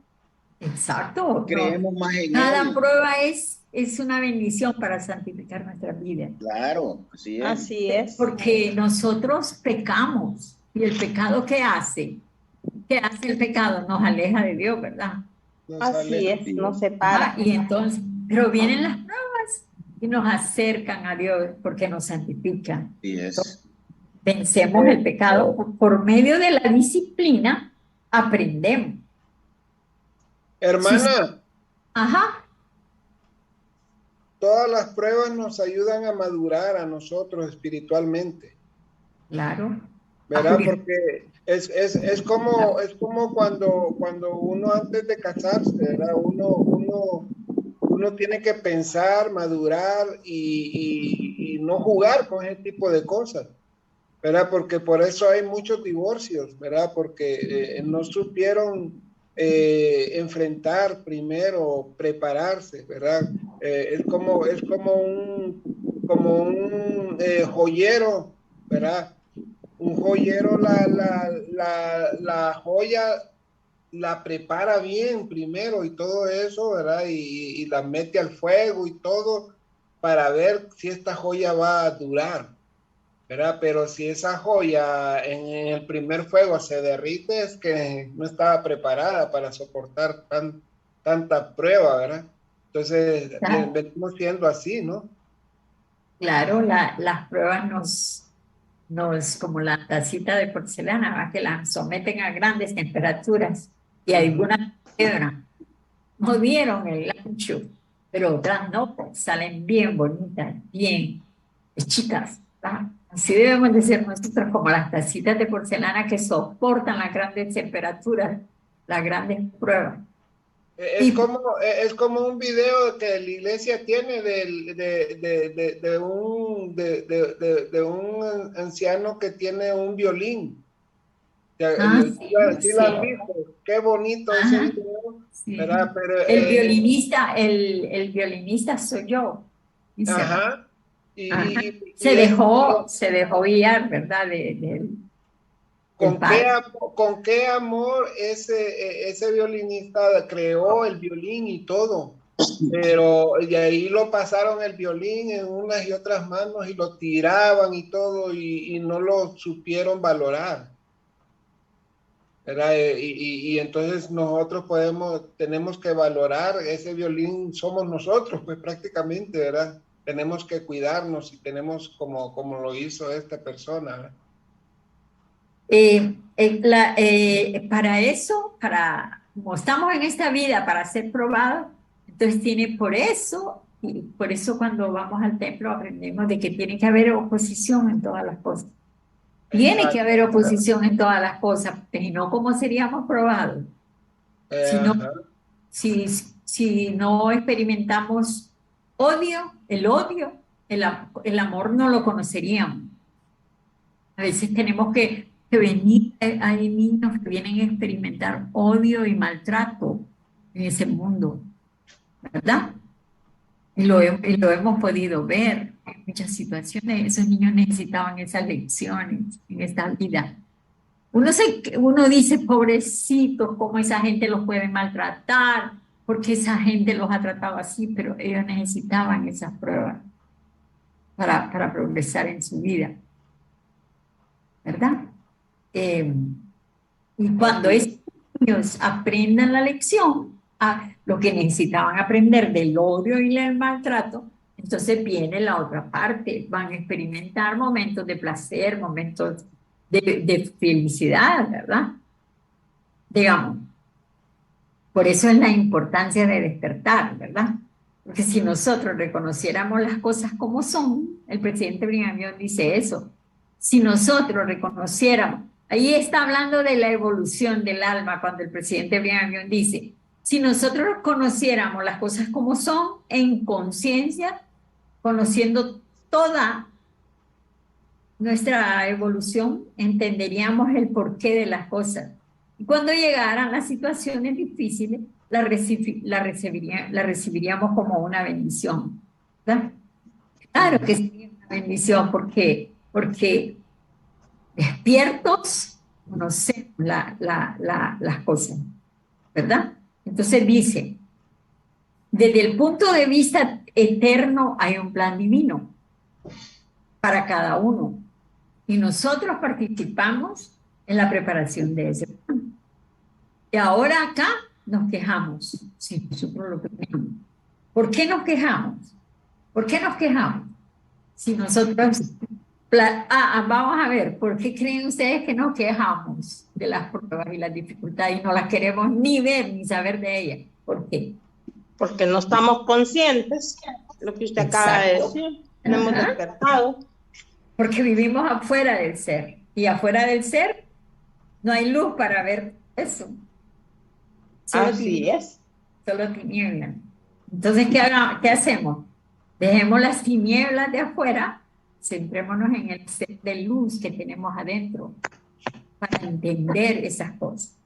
Exacto. Creemos más en Cada Él. prueba es una bendición para santificar nuestra vida. Claro, así es. así es. Porque nosotros pecamos y el pecado ¿qué hace? ¿Qué hace el pecado? Nos aleja de Dios, ¿verdad? Así es, nos separa. Y entonces, pero vienen las pruebas y nos acercan a Dios porque nos santifican. Así es. Vencemos el pecado por medio de la disciplina, aprendemos. Hermana, Ajá, todas las pruebas nos ayudan a madurar a nosotros espiritualmente, claro. ¿verdad? Porque es como cuando uno antes de casarse, ¿verdad? Uno tiene que pensar, madurar y no jugar con ese tipo de cosas, ¿verdad? Porque por eso hay muchos divorcios, ¿verdad? Porque no supieron enfrentar primero, prepararse, ¿verdad? Es como un joyero, ¿verdad? Un joyero la joya la prepara bien primero y todo eso, ¿verdad? Y la mete al fuego y todo para ver si esta joya va a durar, ¿verdad? Pero si esa joya en el primer fuego se derrite, es que no estaba preparada para soportar tanta prueba, ¿verdad? Entonces, venimos siendo así, ¿no? Claro, las pruebas como la tacita de porcelana, ¿verdad? Que las someten a grandes temperaturas y algunas quiebran. No dieron el ancho, pero otras no, pues, salen bien bonitas, bien hechitas, ¿verdad? Así debemos de ser nosotros como las tacitas de porcelana que soportan las grandes temperaturas, las grandes pruebas. Es como un video que la iglesia tiene de un anciano que tiene un violín. Sí, lo han visto. Qué bonito ese video, Sí. ¿verdad? Pero, el violinista soy yo. Dice, ajá. se dejó guiar, ¿verdad? ¿Con qué amor ese violinista creó el violín y todo? Pero de ahí lo pasaron el violín en unas y otras manos y lo tiraban y todo y no lo supieron valorar, ¿verdad? Y entonces nosotros tenemos que valorar ese violín, somos nosotros, pues prácticamente, ¿verdad? Tenemos que cuidarnos y tenemos como lo hizo esta persona, ¿verdad? Para eso, como estamos en esta vida para ser probados, entonces y por eso cuando vamos al templo aprendemos de que tiene que haber oposición en todas las cosas. Tiene que haber oposición en todas las cosas, si no, ¿cómo seríamos probados? Si no experimentamos el odio, el amor no lo conoceríamos. A veces tenemos que venir, hay niños que vienen a experimentar odio y maltrato en ese mundo, ¿verdad? Y lo hemos podido ver en muchas situaciones. Esos niños necesitaban esas lecciones en esta vida. Uno dice, pobrecitos, cómo esa gente los puede maltratar, porque esa gente los ha tratado así, pero ellos necesitaban esas pruebas para progresar en su vida, ¿verdad? Y cuando esos niños aprendan la lección, lo que necesitaban aprender del odio y el maltrato, entonces viene la otra parte, van a experimentar momentos de placer, momentos de felicidad, ¿verdad? Digamos, por eso es la importancia de despertar, ¿verdad? Porque si nosotros reconociéramos las cosas como son, el presidente Brigham Young dice eso, si nosotros reconociéramos, ahí está hablando de la evolución del alma, cuando el presidente Brigham Young dice, si nosotros conociéramos las cosas como son, en conciencia, conociendo toda nuestra evolución, entenderíamos el porqué de las cosas. Y cuando llegaran las situaciones difíciles, la recibiríamos como una bendición, ¿verdad? Claro que sería una bendición, porque despiertos conocemos las cosas, ¿verdad? Entonces dice, desde el punto de vista eterno hay un plan divino para cada uno, y nosotros participamos en la preparación de ese plan. Y ahora acá nos quejamos. Sí, nosotros lo quejamos. ¿Por qué nos quejamos? ¿Por qué nos quejamos? Si nosotros... vamos a ver, ¿por qué creen ustedes que nos quejamos de las pruebas y las dificultades y no las queremos ni ver ni saber de ellas? ¿Por qué? Porque no estamos conscientes, lo que usted acaba de decir, no hemos despertado. Porque vivimos afuera del ser, y afuera del ser no hay luz para ver eso. Así es. Solo tinieblas. Entonces, ¿qué hacemos? Dejemos las tinieblas de afuera, centrémonos en el ser de luz que tenemos adentro para entender esas cosas.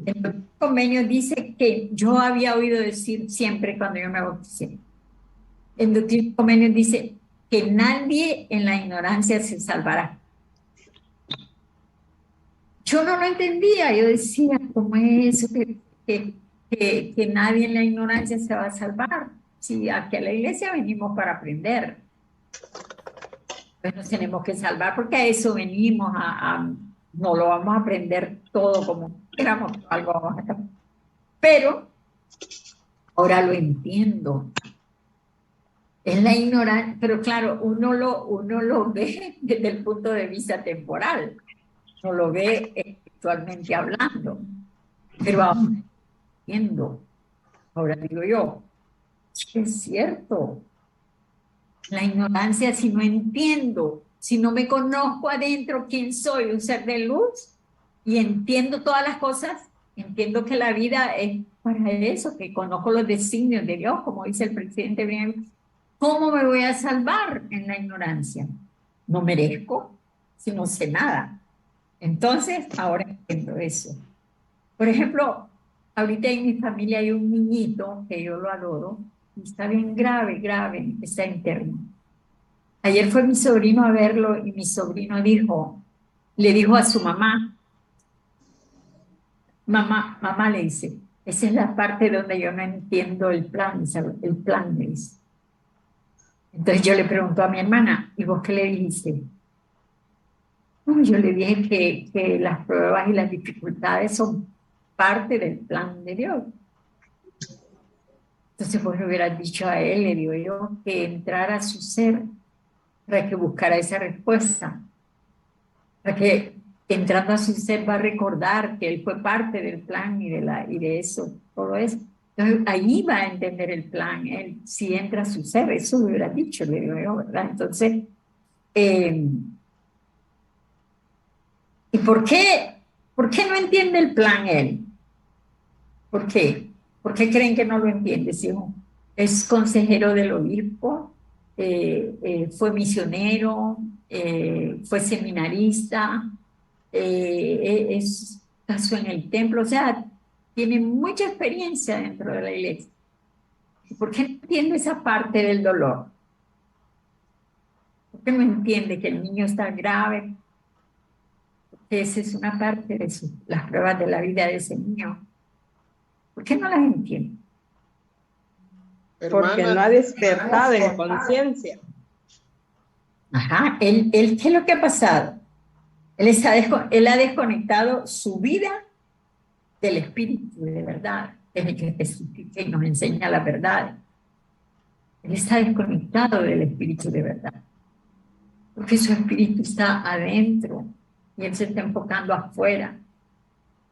El convenio dice que yo había oído decir siempre cuando yo me bauticé. El convenio dice que nadie en la ignorancia se salvará. Yo no lo entendía, yo decía, ¿cómo es eso que nadie en la ignorancia se va a salvar? Si aquí a la iglesia venimos para aprender, pues nos tenemos que salvar, porque a eso venimos, no lo vamos a aprender todo como queramos, algo vamos a hacer. Pero ahora lo entiendo. Es la ignorancia, pero claro, uno lo ve desde el punto de vista temporal, no lo ve espiritualmente hablando, pero ahora entiendo. Ahora digo yo, es cierto, la ignorancia, si no entiendo, si no me conozco adentro quién soy, un ser de luz, y entiendo todas las cosas, entiendo que la vida es para eso, que conozco los designios de Dios, como dice el presidente Brigham. ¿Cómo me voy a salvar en la ignorancia? No merezco, si no sé nada. Entonces, ahora entiendo eso. Por ejemplo, ahorita en mi familia hay un niñito que yo lo adoro, y está bien grave, está interno. Ayer fue mi sobrino a verlo y mi sobrino le dijo a su mamá, mamá le dice, esa es la parte donde yo no entiendo el plan, me dice. Entonces yo le pregunto a mi hermana, ¿y vos qué le dijiste? No, yo le dije que las pruebas y las dificultades son parte del plan de Dios. Entonces vos le hubieras dicho a él, le digo yo, que entrara a su ser para que buscara esa respuesta. Para que entrando a su ser va a recordar que él fue parte del plan y de eso, todo eso. Entonces, ahí va a entender el plan, él, si entra a su ser, eso lo hubiera dicho, le digo yo, ¿verdad? Entonces, ¿y por qué no entiende el plan él? ¿Por qué? ¿Por qué creen que no lo entiende? Si es consejero del obispo, fue misionero, fue seminarista, pasó en el templo, o sea, tiene mucha experiencia dentro de la iglesia. ¿Por qué no entiende esa parte del dolor? ¿Por qué no entiende que el niño está grave? Porque esa es una parte de las pruebas de la vida de ese niño. ¿Por qué no las entiende? Porque no ha despertado en conciencia. Ajá, él, ¿qué es lo que ha pasado? Él ha desconectado su vida del espíritu de verdad, es el que especifica y nos enseña la verdad. Él está desconectado del espíritu de verdad, porque su espíritu está adentro y él se está enfocando afuera,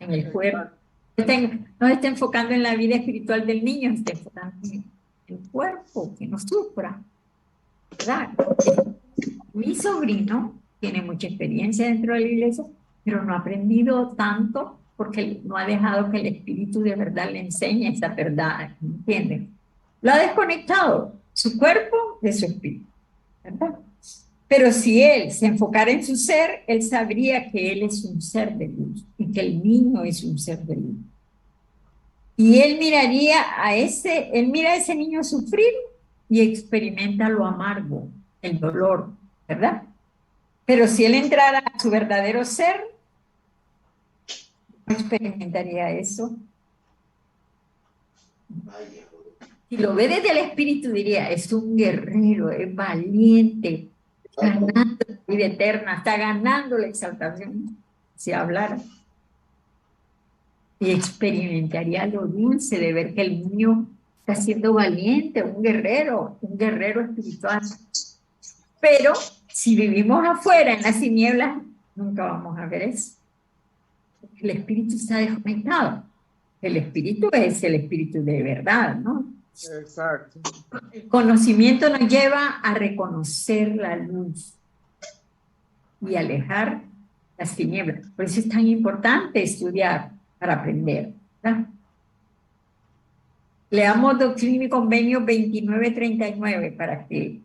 en el cuerpo. No está enfocando en la vida espiritual del niño, está enfocando el cuerpo, que no sufra, ¿verdad? Mi sobrino tiene mucha experiencia dentro de la iglesia, pero no ha aprendido tanto porque no ha dejado que el Espíritu de verdad le enseñe esa verdad, ¿entiendes? Lo ha desconectado, su cuerpo de su espíritu, ¿verdad? Pero si él se enfocara en su ser, él sabría que él es un ser de luz y que el niño es un ser de luz. Y él miraría él mira a ese niño sufrir y experimenta lo amargo, el dolor, ¿verdad? Pero si él entrara a su verdadero ser, no experimentaría eso. Si lo ve desde el espíritu, diría, es un guerrero, es valiente, ganando la vida eterna, está ganando la exaltación, si hablara. Y experimentaría lo dulce de ver que el niño está siendo valiente, un guerrero espiritual. Pero si vivimos afuera en las tinieblas, nunca vamos a ver eso. El espíritu está desconectado. El espíritu es el espíritu de verdad, ¿no? Exacto. El conocimiento nos lleva a reconocer la luz y alejar las tinieblas. Por eso es tan importante estudiar para aprender, ¿verdad? Leamos Doctrina y Convenio 2939 para que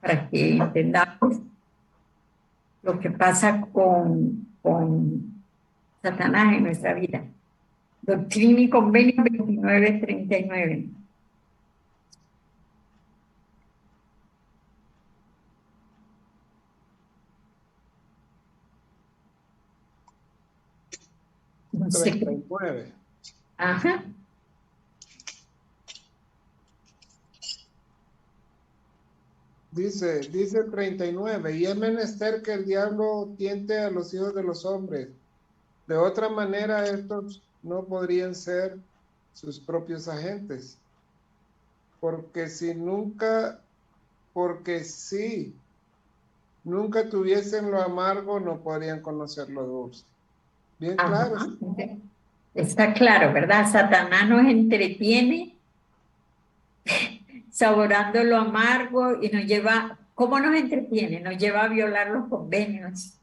entendamos lo que pasa con Satanás en nuestra vida. Doctrina y Convenio 2939. No sé. 39. Ajá. Dice 39, y es menester que el diablo tiente a los hijos de los hombres. De otra manera, estos no podrían ser sus propios agentes. Porque si nunca tuviesen lo amargo, no podrían conocer lo dulce. Bien claro. Ajá. Está claro, ¿verdad? Satanás nos entretiene saborando lo amargo y nos lleva, ¿cómo nos entretiene? Nos lleva a violar los convenios.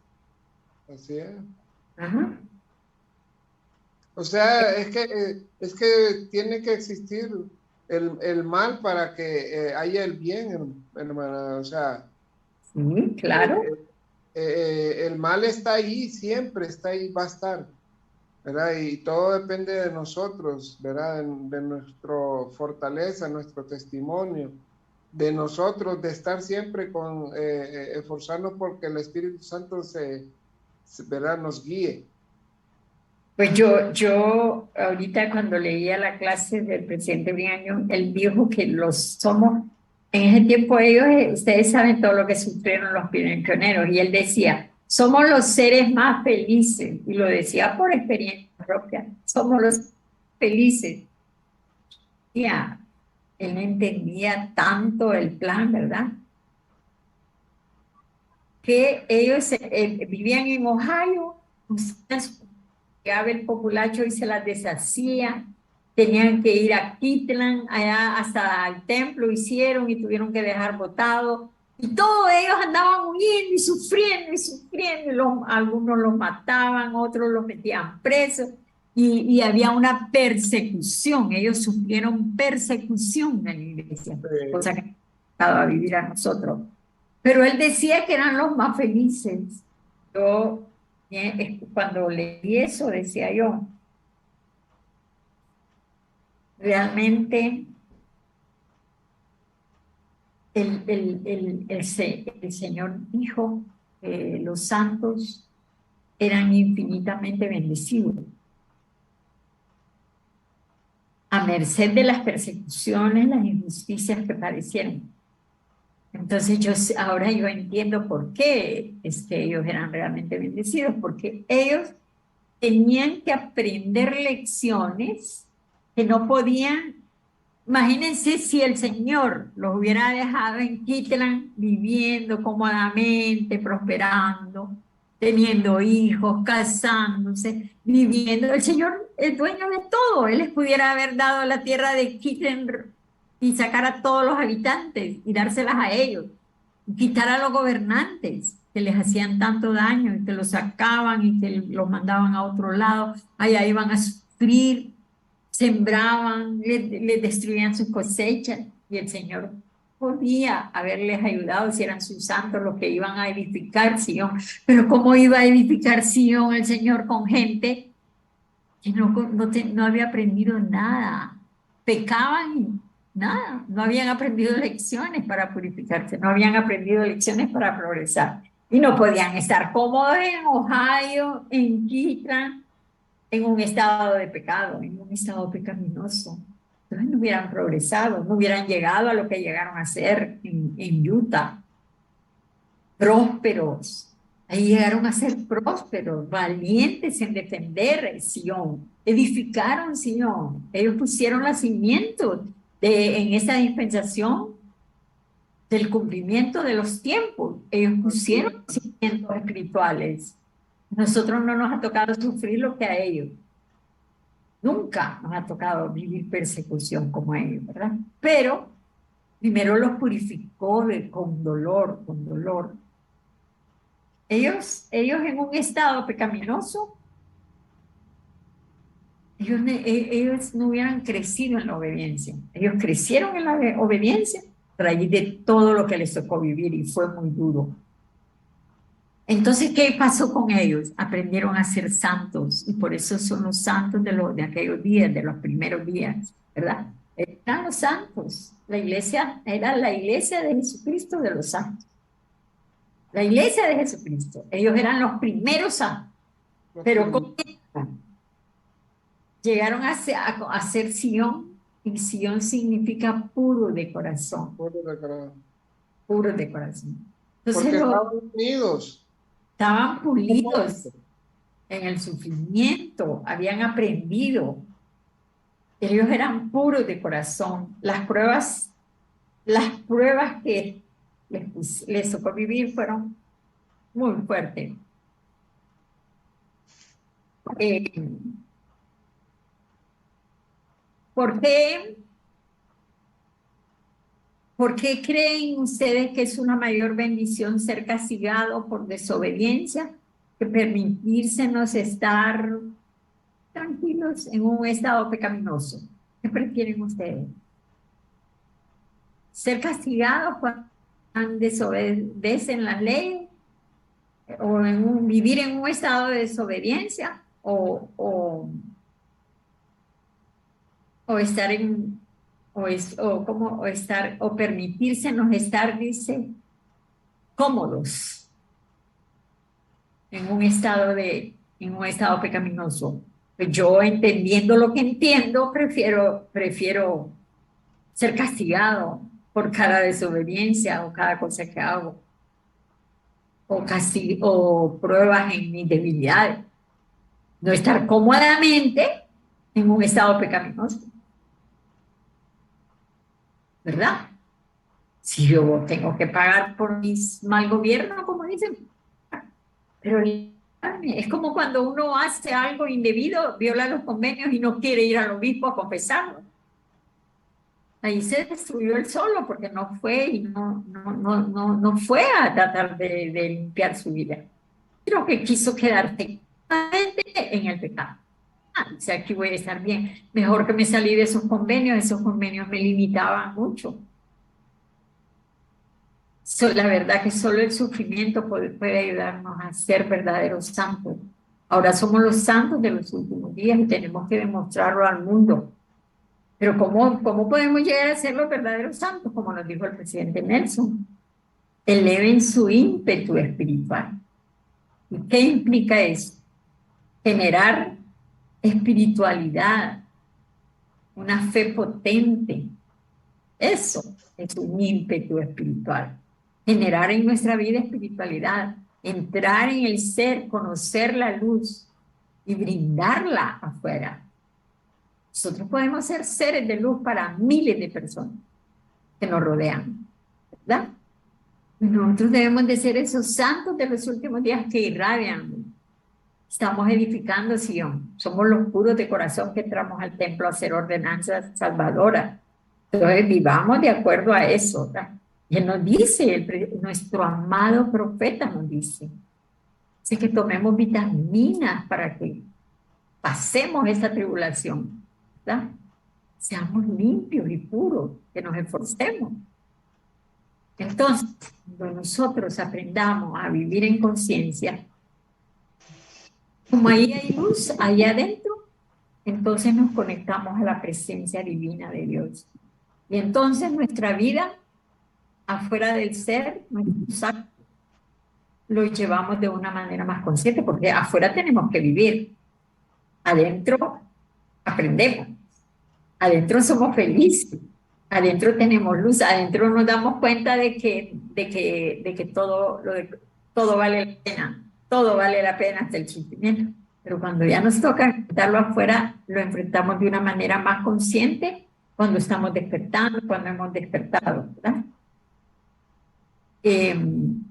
Así es. Ajá. O sea, es que tiene que existir el mal para que haya el bien, hermana. O sea, sí, claro. El mal está ahí, siempre está ahí, va a estar, ¿verdad? Y todo depende de nosotros, ¿verdad? De nuestra fortaleza, nuestro testimonio, de nosotros, de estar siempre esforzarnos porque el Espíritu Santo ¿verdad? Nos guíe. Pues yo ahorita cuando leía la clase del presidente Briaño, él dijo que en ese tiempo ustedes saben todo lo que sufrieron los pioneros, y él decía, somos los seres más felices, y lo decía por experiencia propia, somos los felices. Ya, él no entendía tanto el plan, ¿verdad? Que ellos vivían en Ohio, llegaba el populacho y se las deshacía, tenían que ir a Kirtland, allá hasta el templo hicieron y tuvieron que dejar botado, y todos ellos andaban huyendo y sufriendo, algunos los mataban, otros los metían presos, y había una persecución, ellos sufrieron persecución en la iglesia, Sí. cosa que nos ha dado a vivir a nosotros. Pero él decía que eran los más felices. Yo, cuando leí eso, decía yo, realmente el Señor dijo que los santos eran infinitamente bendecidos, a merced de las persecuciones, las injusticias que padecieron. Entonces ahora yo entiendo por qué es que ellos eran realmente bendecidos, porque ellos tenían que aprender lecciones que no podían. Imagínense si el Señor los hubiera dejado en Kirtland viviendo cómodamente, prosperando, teniendo hijos, casándose, viviendo. El Señor es dueño de todo. Él les pudiera haber dado la tierra de Kirtland y sacar a todos los habitantes y dárselas a ellos, y quitar a los gobernantes que les hacían tanto daño y que los sacaban y que los mandaban a otro lado, allá iban a sufrir, sembraban, les destruían sus cosechas y el Señor podía haberles ayudado si eran sus santos los que iban a edificar Sion, pero ¿cómo iba a edificar Sion el Señor con gente que no había aprendido nada? Pecaban y nada, no habían aprendido lecciones para purificarse, no habían aprendido lecciones para progresar. Y no podían estar cómodos en Ohio, en Kittra, en un estado de pecado, en un estado pecaminoso. Entonces no hubieran progresado, no hubieran llegado a lo que llegaron a ser en Utah. Prósperos. Ahí llegaron a ser prósperos, valientes en defender Sion. Edificaron Sion. Ellos pusieron los cimientos en esa dispensación del cumplimiento de los tiempos. Ellos pusieron cimientos espirituales. Nosotros no nos ha tocado sufrir lo que a ellos. Nunca nos ha tocado vivir persecución como ellos, ¿verdad? Pero primero los purificó con dolor, con dolor. Ellos en un estado pecaminoso, ellos no hubieran crecido en la obediencia. Ellos crecieron en la obediencia a raíz de todo lo que les tocó vivir y fue muy duro. Entonces, ¿qué pasó con ellos? Aprendieron a ser santos y por eso son los santos de aquellos días, de los primeros días, ¿verdad? Eran los santos. La iglesia era la iglesia de Jesucristo de los santos. La iglesia de Jesucristo. Ellos eran los primeros santos. Pero ¿cómo llegaron a ser Sion? Y Sion significa puro de corazón. Puro de corazón. Puro de corazón. Entonces, porque estaban unidos. Estaban pulidos en el sufrimiento, habían aprendido. Ellos eran puros de corazón. Las pruebas que les tocó vivir fueron muy fuertes. ¿Por qué creen ustedes que es una mayor bendición ser castigado por desobediencia que permitírsenos estar tranquilos en un estado pecaminoso? ¿Qué prefieren ustedes? ¿Ser castigados cuando desobedecen las leyes? ¿O vivir en un estado de desobediencia? ¿O estar en... o permitírsenos estar, dice, cómodos en un estado pecaminoso? Pues yo, entendiendo lo que entiendo, prefiero ser castigado por cada desobediencia o cada cosa que hago, o pruebas en mis debilidades, no estar cómodamente en un estado pecaminoso, ¿verdad? Si yo tengo que pagar por mi mal gobierno, como dicen, pero es como cuando uno hace algo indebido, viola los convenios y no quiere ir al obispo a confesarlo. Ahí se destruyó él solo porque no fue y no fue a tratar de limpiar su vida. Creo que quiso quedarse en el pecado. O sea, aquí voy a estar bien. Mejor que me salí de esos convenios me limitaban mucho. La verdad que solo el sufrimiento puede ayudarnos a ser verdaderos santos. Ahora somos los santos de los últimos días y tenemos que demostrarlo al mundo. Pero ¿cómo podemos llegar a ser los verdaderos santos? Como nos dijo el presidente Nelson. Eleven su ímpetu espiritual. ¿Y qué implica eso? Generar espiritualidad, una fe potente. Eso es un ímpetu espiritual. Generar en nuestra vida espiritualidad, entrar en el ser, conocer la luz y brindarla afuera. Nosotros podemos ser seres de luz para miles de personas que nos rodean, ¿verdad? Nosotros debemos de ser esos santos de los últimos días que irradian. Estamos edificando Sion. Somos los puros de corazón que entramos al templo a hacer ordenanzas salvadoras. Entonces vivamos de acuerdo a eso, ¿verdad? Y él nos dice, nuestro amado profeta nos dice, así que tomemos vitaminas para que pasemos esta tribulación, ¿verdad? Seamos limpios y puros, que nos esforcemos. Entonces, cuando nosotros aprendamos a vivir en conciencia, como ahí hay luz, ahí adentro, entonces nos conectamos a la presencia divina de Dios. Y entonces nuestra vida, afuera del ser, nuestros actos, los llevamos de una manera más consciente, porque afuera tenemos que vivir, adentro aprendemos, adentro somos felices, adentro tenemos luz, adentro nos damos cuenta de que todo vale la pena, todo vale la pena hasta el sufrimiento. Pero cuando ya nos toca enfrentarlo afuera, lo enfrentamos de una manera más consciente cuando estamos despertando, cuando hemos despertado, ¿verdad? Entonces,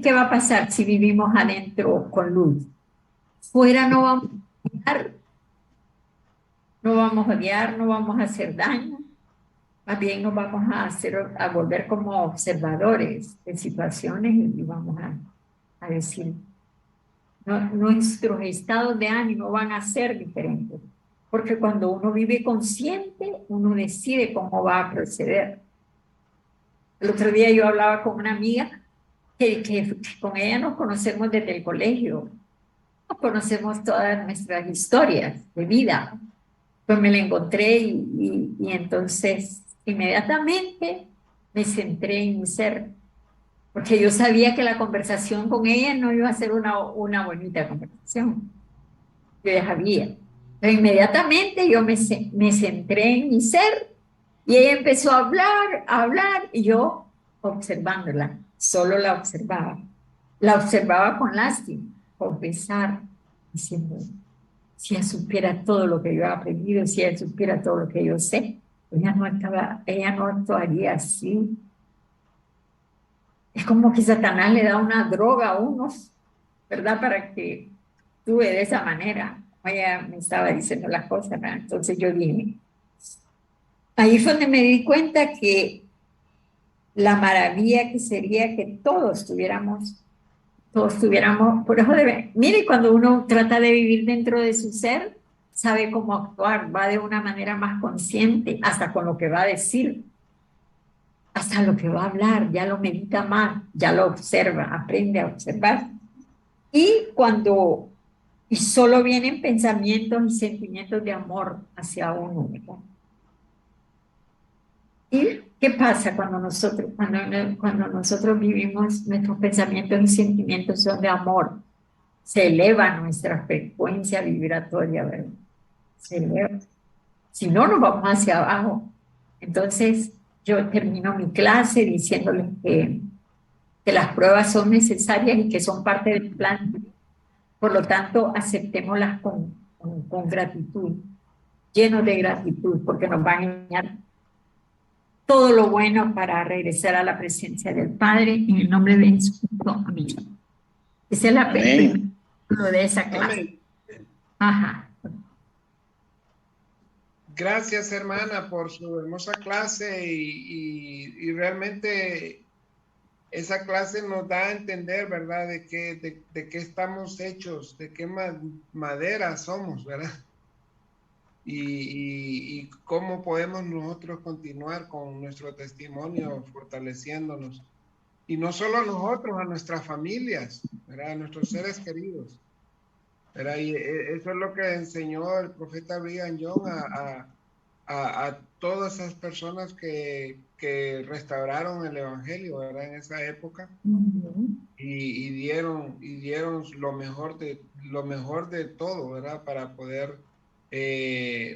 ¿qué va a pasar si vivimos adentro con luz? Fuera no vamos a odiar, no vamos a hacer daño, más bien nos vamos a volver como observadores de situaciones y vamos a decir, nuestros estados de ánimo van a ser diferentes, porque cuando uno vive consciente, uno decide cómo va a proceder. El otro día yo hablaba con una amiga que con ella nos conocemos desde el colegio, nos conocemos todas nuestras historias de vida. Pues me la encontré y entonces inmediatamente me centré en mi ser, porque yo sabía que la conversación con ella no iba a ser una bonita conversación. Yo ya sabía. Pero inmediatamente yo me centré en mi ser y ella empezó a hablar, y yo observándola, solo la observaba. La observaba con lástima, con pesar, diciendo, si ella supiera todo lo que yo he aprendido, si ella supiera todo lo que yo sé, ella no actuaría así. Es como que Satanás le da una droga a unos, ¿verdad? Para que actúe de esa manera. Ella me estaba diciendo las cosas, ¿verdad? Entonces yo dije, ahí fue donde me di cuenta que la maravilla que sería que todos tuviéramos, por eso mire, cuando uno trata de vivir dentro de su ser, sabe cómo actuar, va de una manera más consciente, hasta con lo que va a decir, hasta lo que va a hablar, ya lo medita más, ya lo observa, aprende a observar. Y solo vienen pensamientos y sentimientos de amor hacia uno, ¿verdad? ¿Y qué pasa cuando nosotros vivimos, nuestros pensamientos y sentimientos son de amor? Se eleva nuestra frecuencia vibratoria, ¿verdad? Se eleva. Si no, nos vamos hacia abajo. Entonces, yo termino mi clase diciéndoles que las pruebas son necesarias y que son parte del plan. Por lo tanto, aceptémoslas con gratitud, llenos de gratitud, porque nos van a enseñar todo lo bueno para regresar a la presencia del Padre, en el nombre de Jesucristo. Amén. Esa es la primera de esa clase. Amén. Ajá. Gracias, hermana, por su hermosa clase y realmente esa clase nos da a entender, ¿verdad? De qué estamos hechos, de qué madera somos, ¿verdad? Y cómo podemos nosotros continuar con nuestro testimonio fortaleciéndonos. Y no solo a nosotros, a nuestras familias, ¿verdad? A nuestros seres queridos. ¿Verdad? Y eso es lo que enseñó el profeta Brigham Young a todas esas personas que restauraron el evangelio, ¿verdad? En esa época. Y dieron lo mejor de todo, ¿verdad? Para poder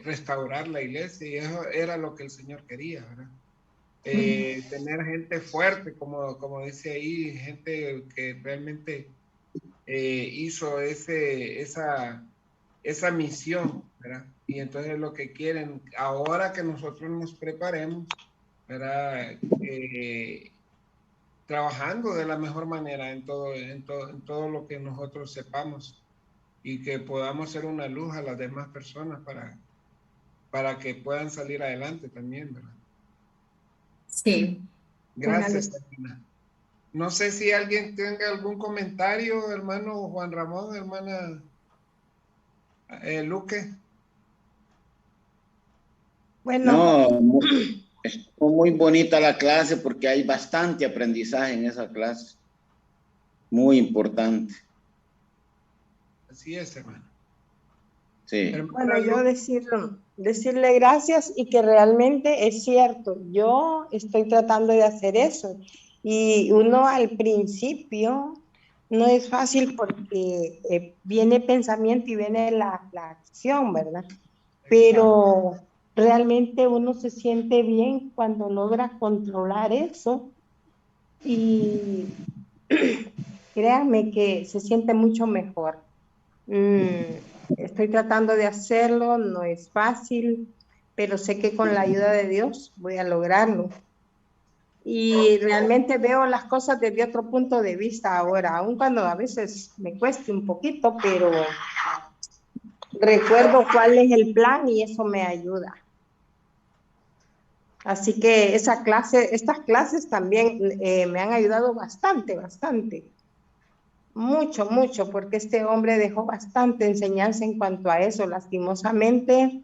restaurar la iglesia, y eso era lo que el Señor quería, ¿verdad? Tener gente fuerte, como dice ahí, gente que realmente hizo esa misión, ¿verdad? Y entonces lo que quieren, ahora que nosotros nos preparemos, ¿verdad? Trabajando de la mejor manera en todo lo que nosotros sepamos, y que podamos ser una luz a las demás personas para que puedan salir adelante también, ¿verdad? Sí. Gracias, hermana. No sé si alguien tenga algún comentario, hermano Juan Ramón, hermana Luque. Bueno, No, estuvo muy bonita la clase porque hay bastante aprendizaje en esa clase. Muy importante. Así es, hermano. Sí. bueno, yo decirle gracias y que realmente es cierto, yo estoy tratando de hacer eso y uno al principio no es fácil porque viene pensamiento y viene la acción, ¿verdad? Pero realmente uno se siente bien cuando logra controlar eso y créanme que se siente mucho mejor. Estoy tratando de hacerlo, no es fácil, pero sé que con la ayuda de Dios voy a lograrlo. Y realmente veo las cosas desde otro punto de vista ahora, aun cuando a veces me cueste un poquito, pero recuerdo cuál es el plan y eso me ayuda. Así que estas clases también me han ayudado bastante, bastante. Mucho, mucho, porque este hombre dejó bastante enseñanza en cuanto a eso. Lastimosamente,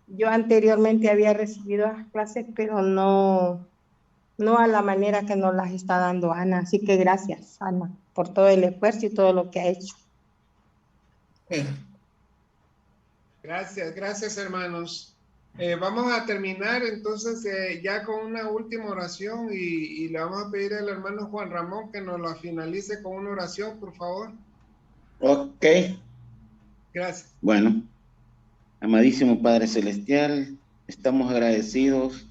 yo anteriormente había recibido las clases, pero no a la manera que nos las está dando Ana. Así que gracias, Ana, por todo el esfuerzo y todo lo que ha hecho. Sí. Gracias, gracias, hermanos. Vamos a terminar entonces ya con una última oración y le vamos a pedir al hermano Juan Ramón que nos la finalice con una oración, por favor. Ok. Gracias. Bueno, amadísimo Padre Celestial, estamos agradecidos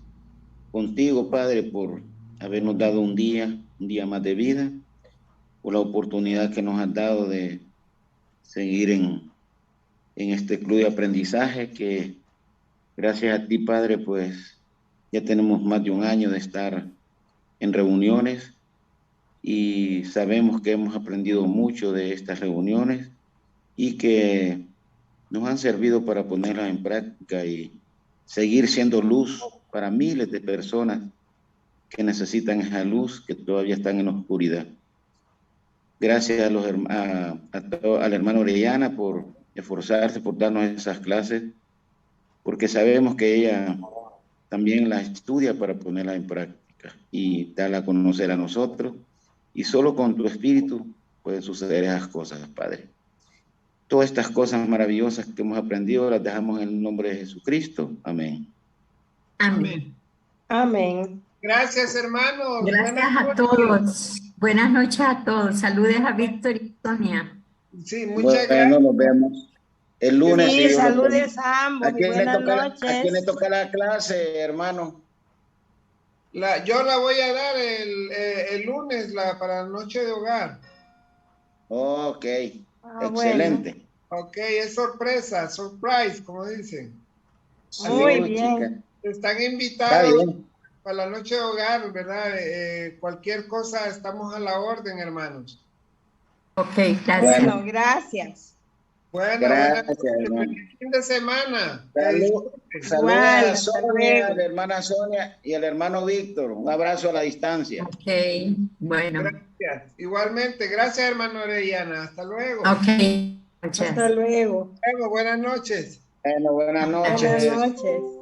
contigo, Padre, por habernos dado un día más de vida, por la oportunidad que nos has dado de seguir en este club de aprendizaje que gracias a ti, Padre, pues ya tenemos más de un año de estar en reuniones y sabemos que hemos aprendido mucho de estas reuniones y que nos han servido para ponerlas en práctica y seguir siendo luz para miles de personas que necesitan esa luz, que todavía están en la oscuridad. Gracias al hermano Orellana por esforzarse, por darnos esas clases, porque sabemos que ella también las estudia para ponerlas en práctica y darla a conocer a nosotros. Y solo con tu espíritu pueden suceder esas cosas, Padre. Todas estas cosas maravillosas que hemos aprendido las dejamos en el nombre de Jesucristo. Amén. Amén. Amén. Gracias, hermanos. Gracias a todos. Buenas noches a todos. Saludes a Víctor y Sonia. Sí, muchas gracias. Bueno, nos vemos el lunes. Sí, saludes a ambos y buenas noches. ¿A quién le toca la clase, hermano? Yo la voy a dar el lunes para la noche de hogar. Ok, excelente. Bueno. Ok, es sorpresa, surprise, como dicen. Muy bien. Están Está invitados bien. para la noche de hogar, ¿verdad? Cualquier cosa, estamos a la orden, hermanos. Ok, gracias. Bueno, gracias. Bueno, Gracias, hermano. feliz fin de semana. Saludos a Sonia, a la hermana Sonia y al hermano Víctor. Un abrazo a la distancia. Ok, bueno. Gracias. Igualmente, gracias, hermano Orellana. Hasta luego. Ok, muchas. Hasta luego. Buenas noches. Bueno, buenas noches. Buenas noches.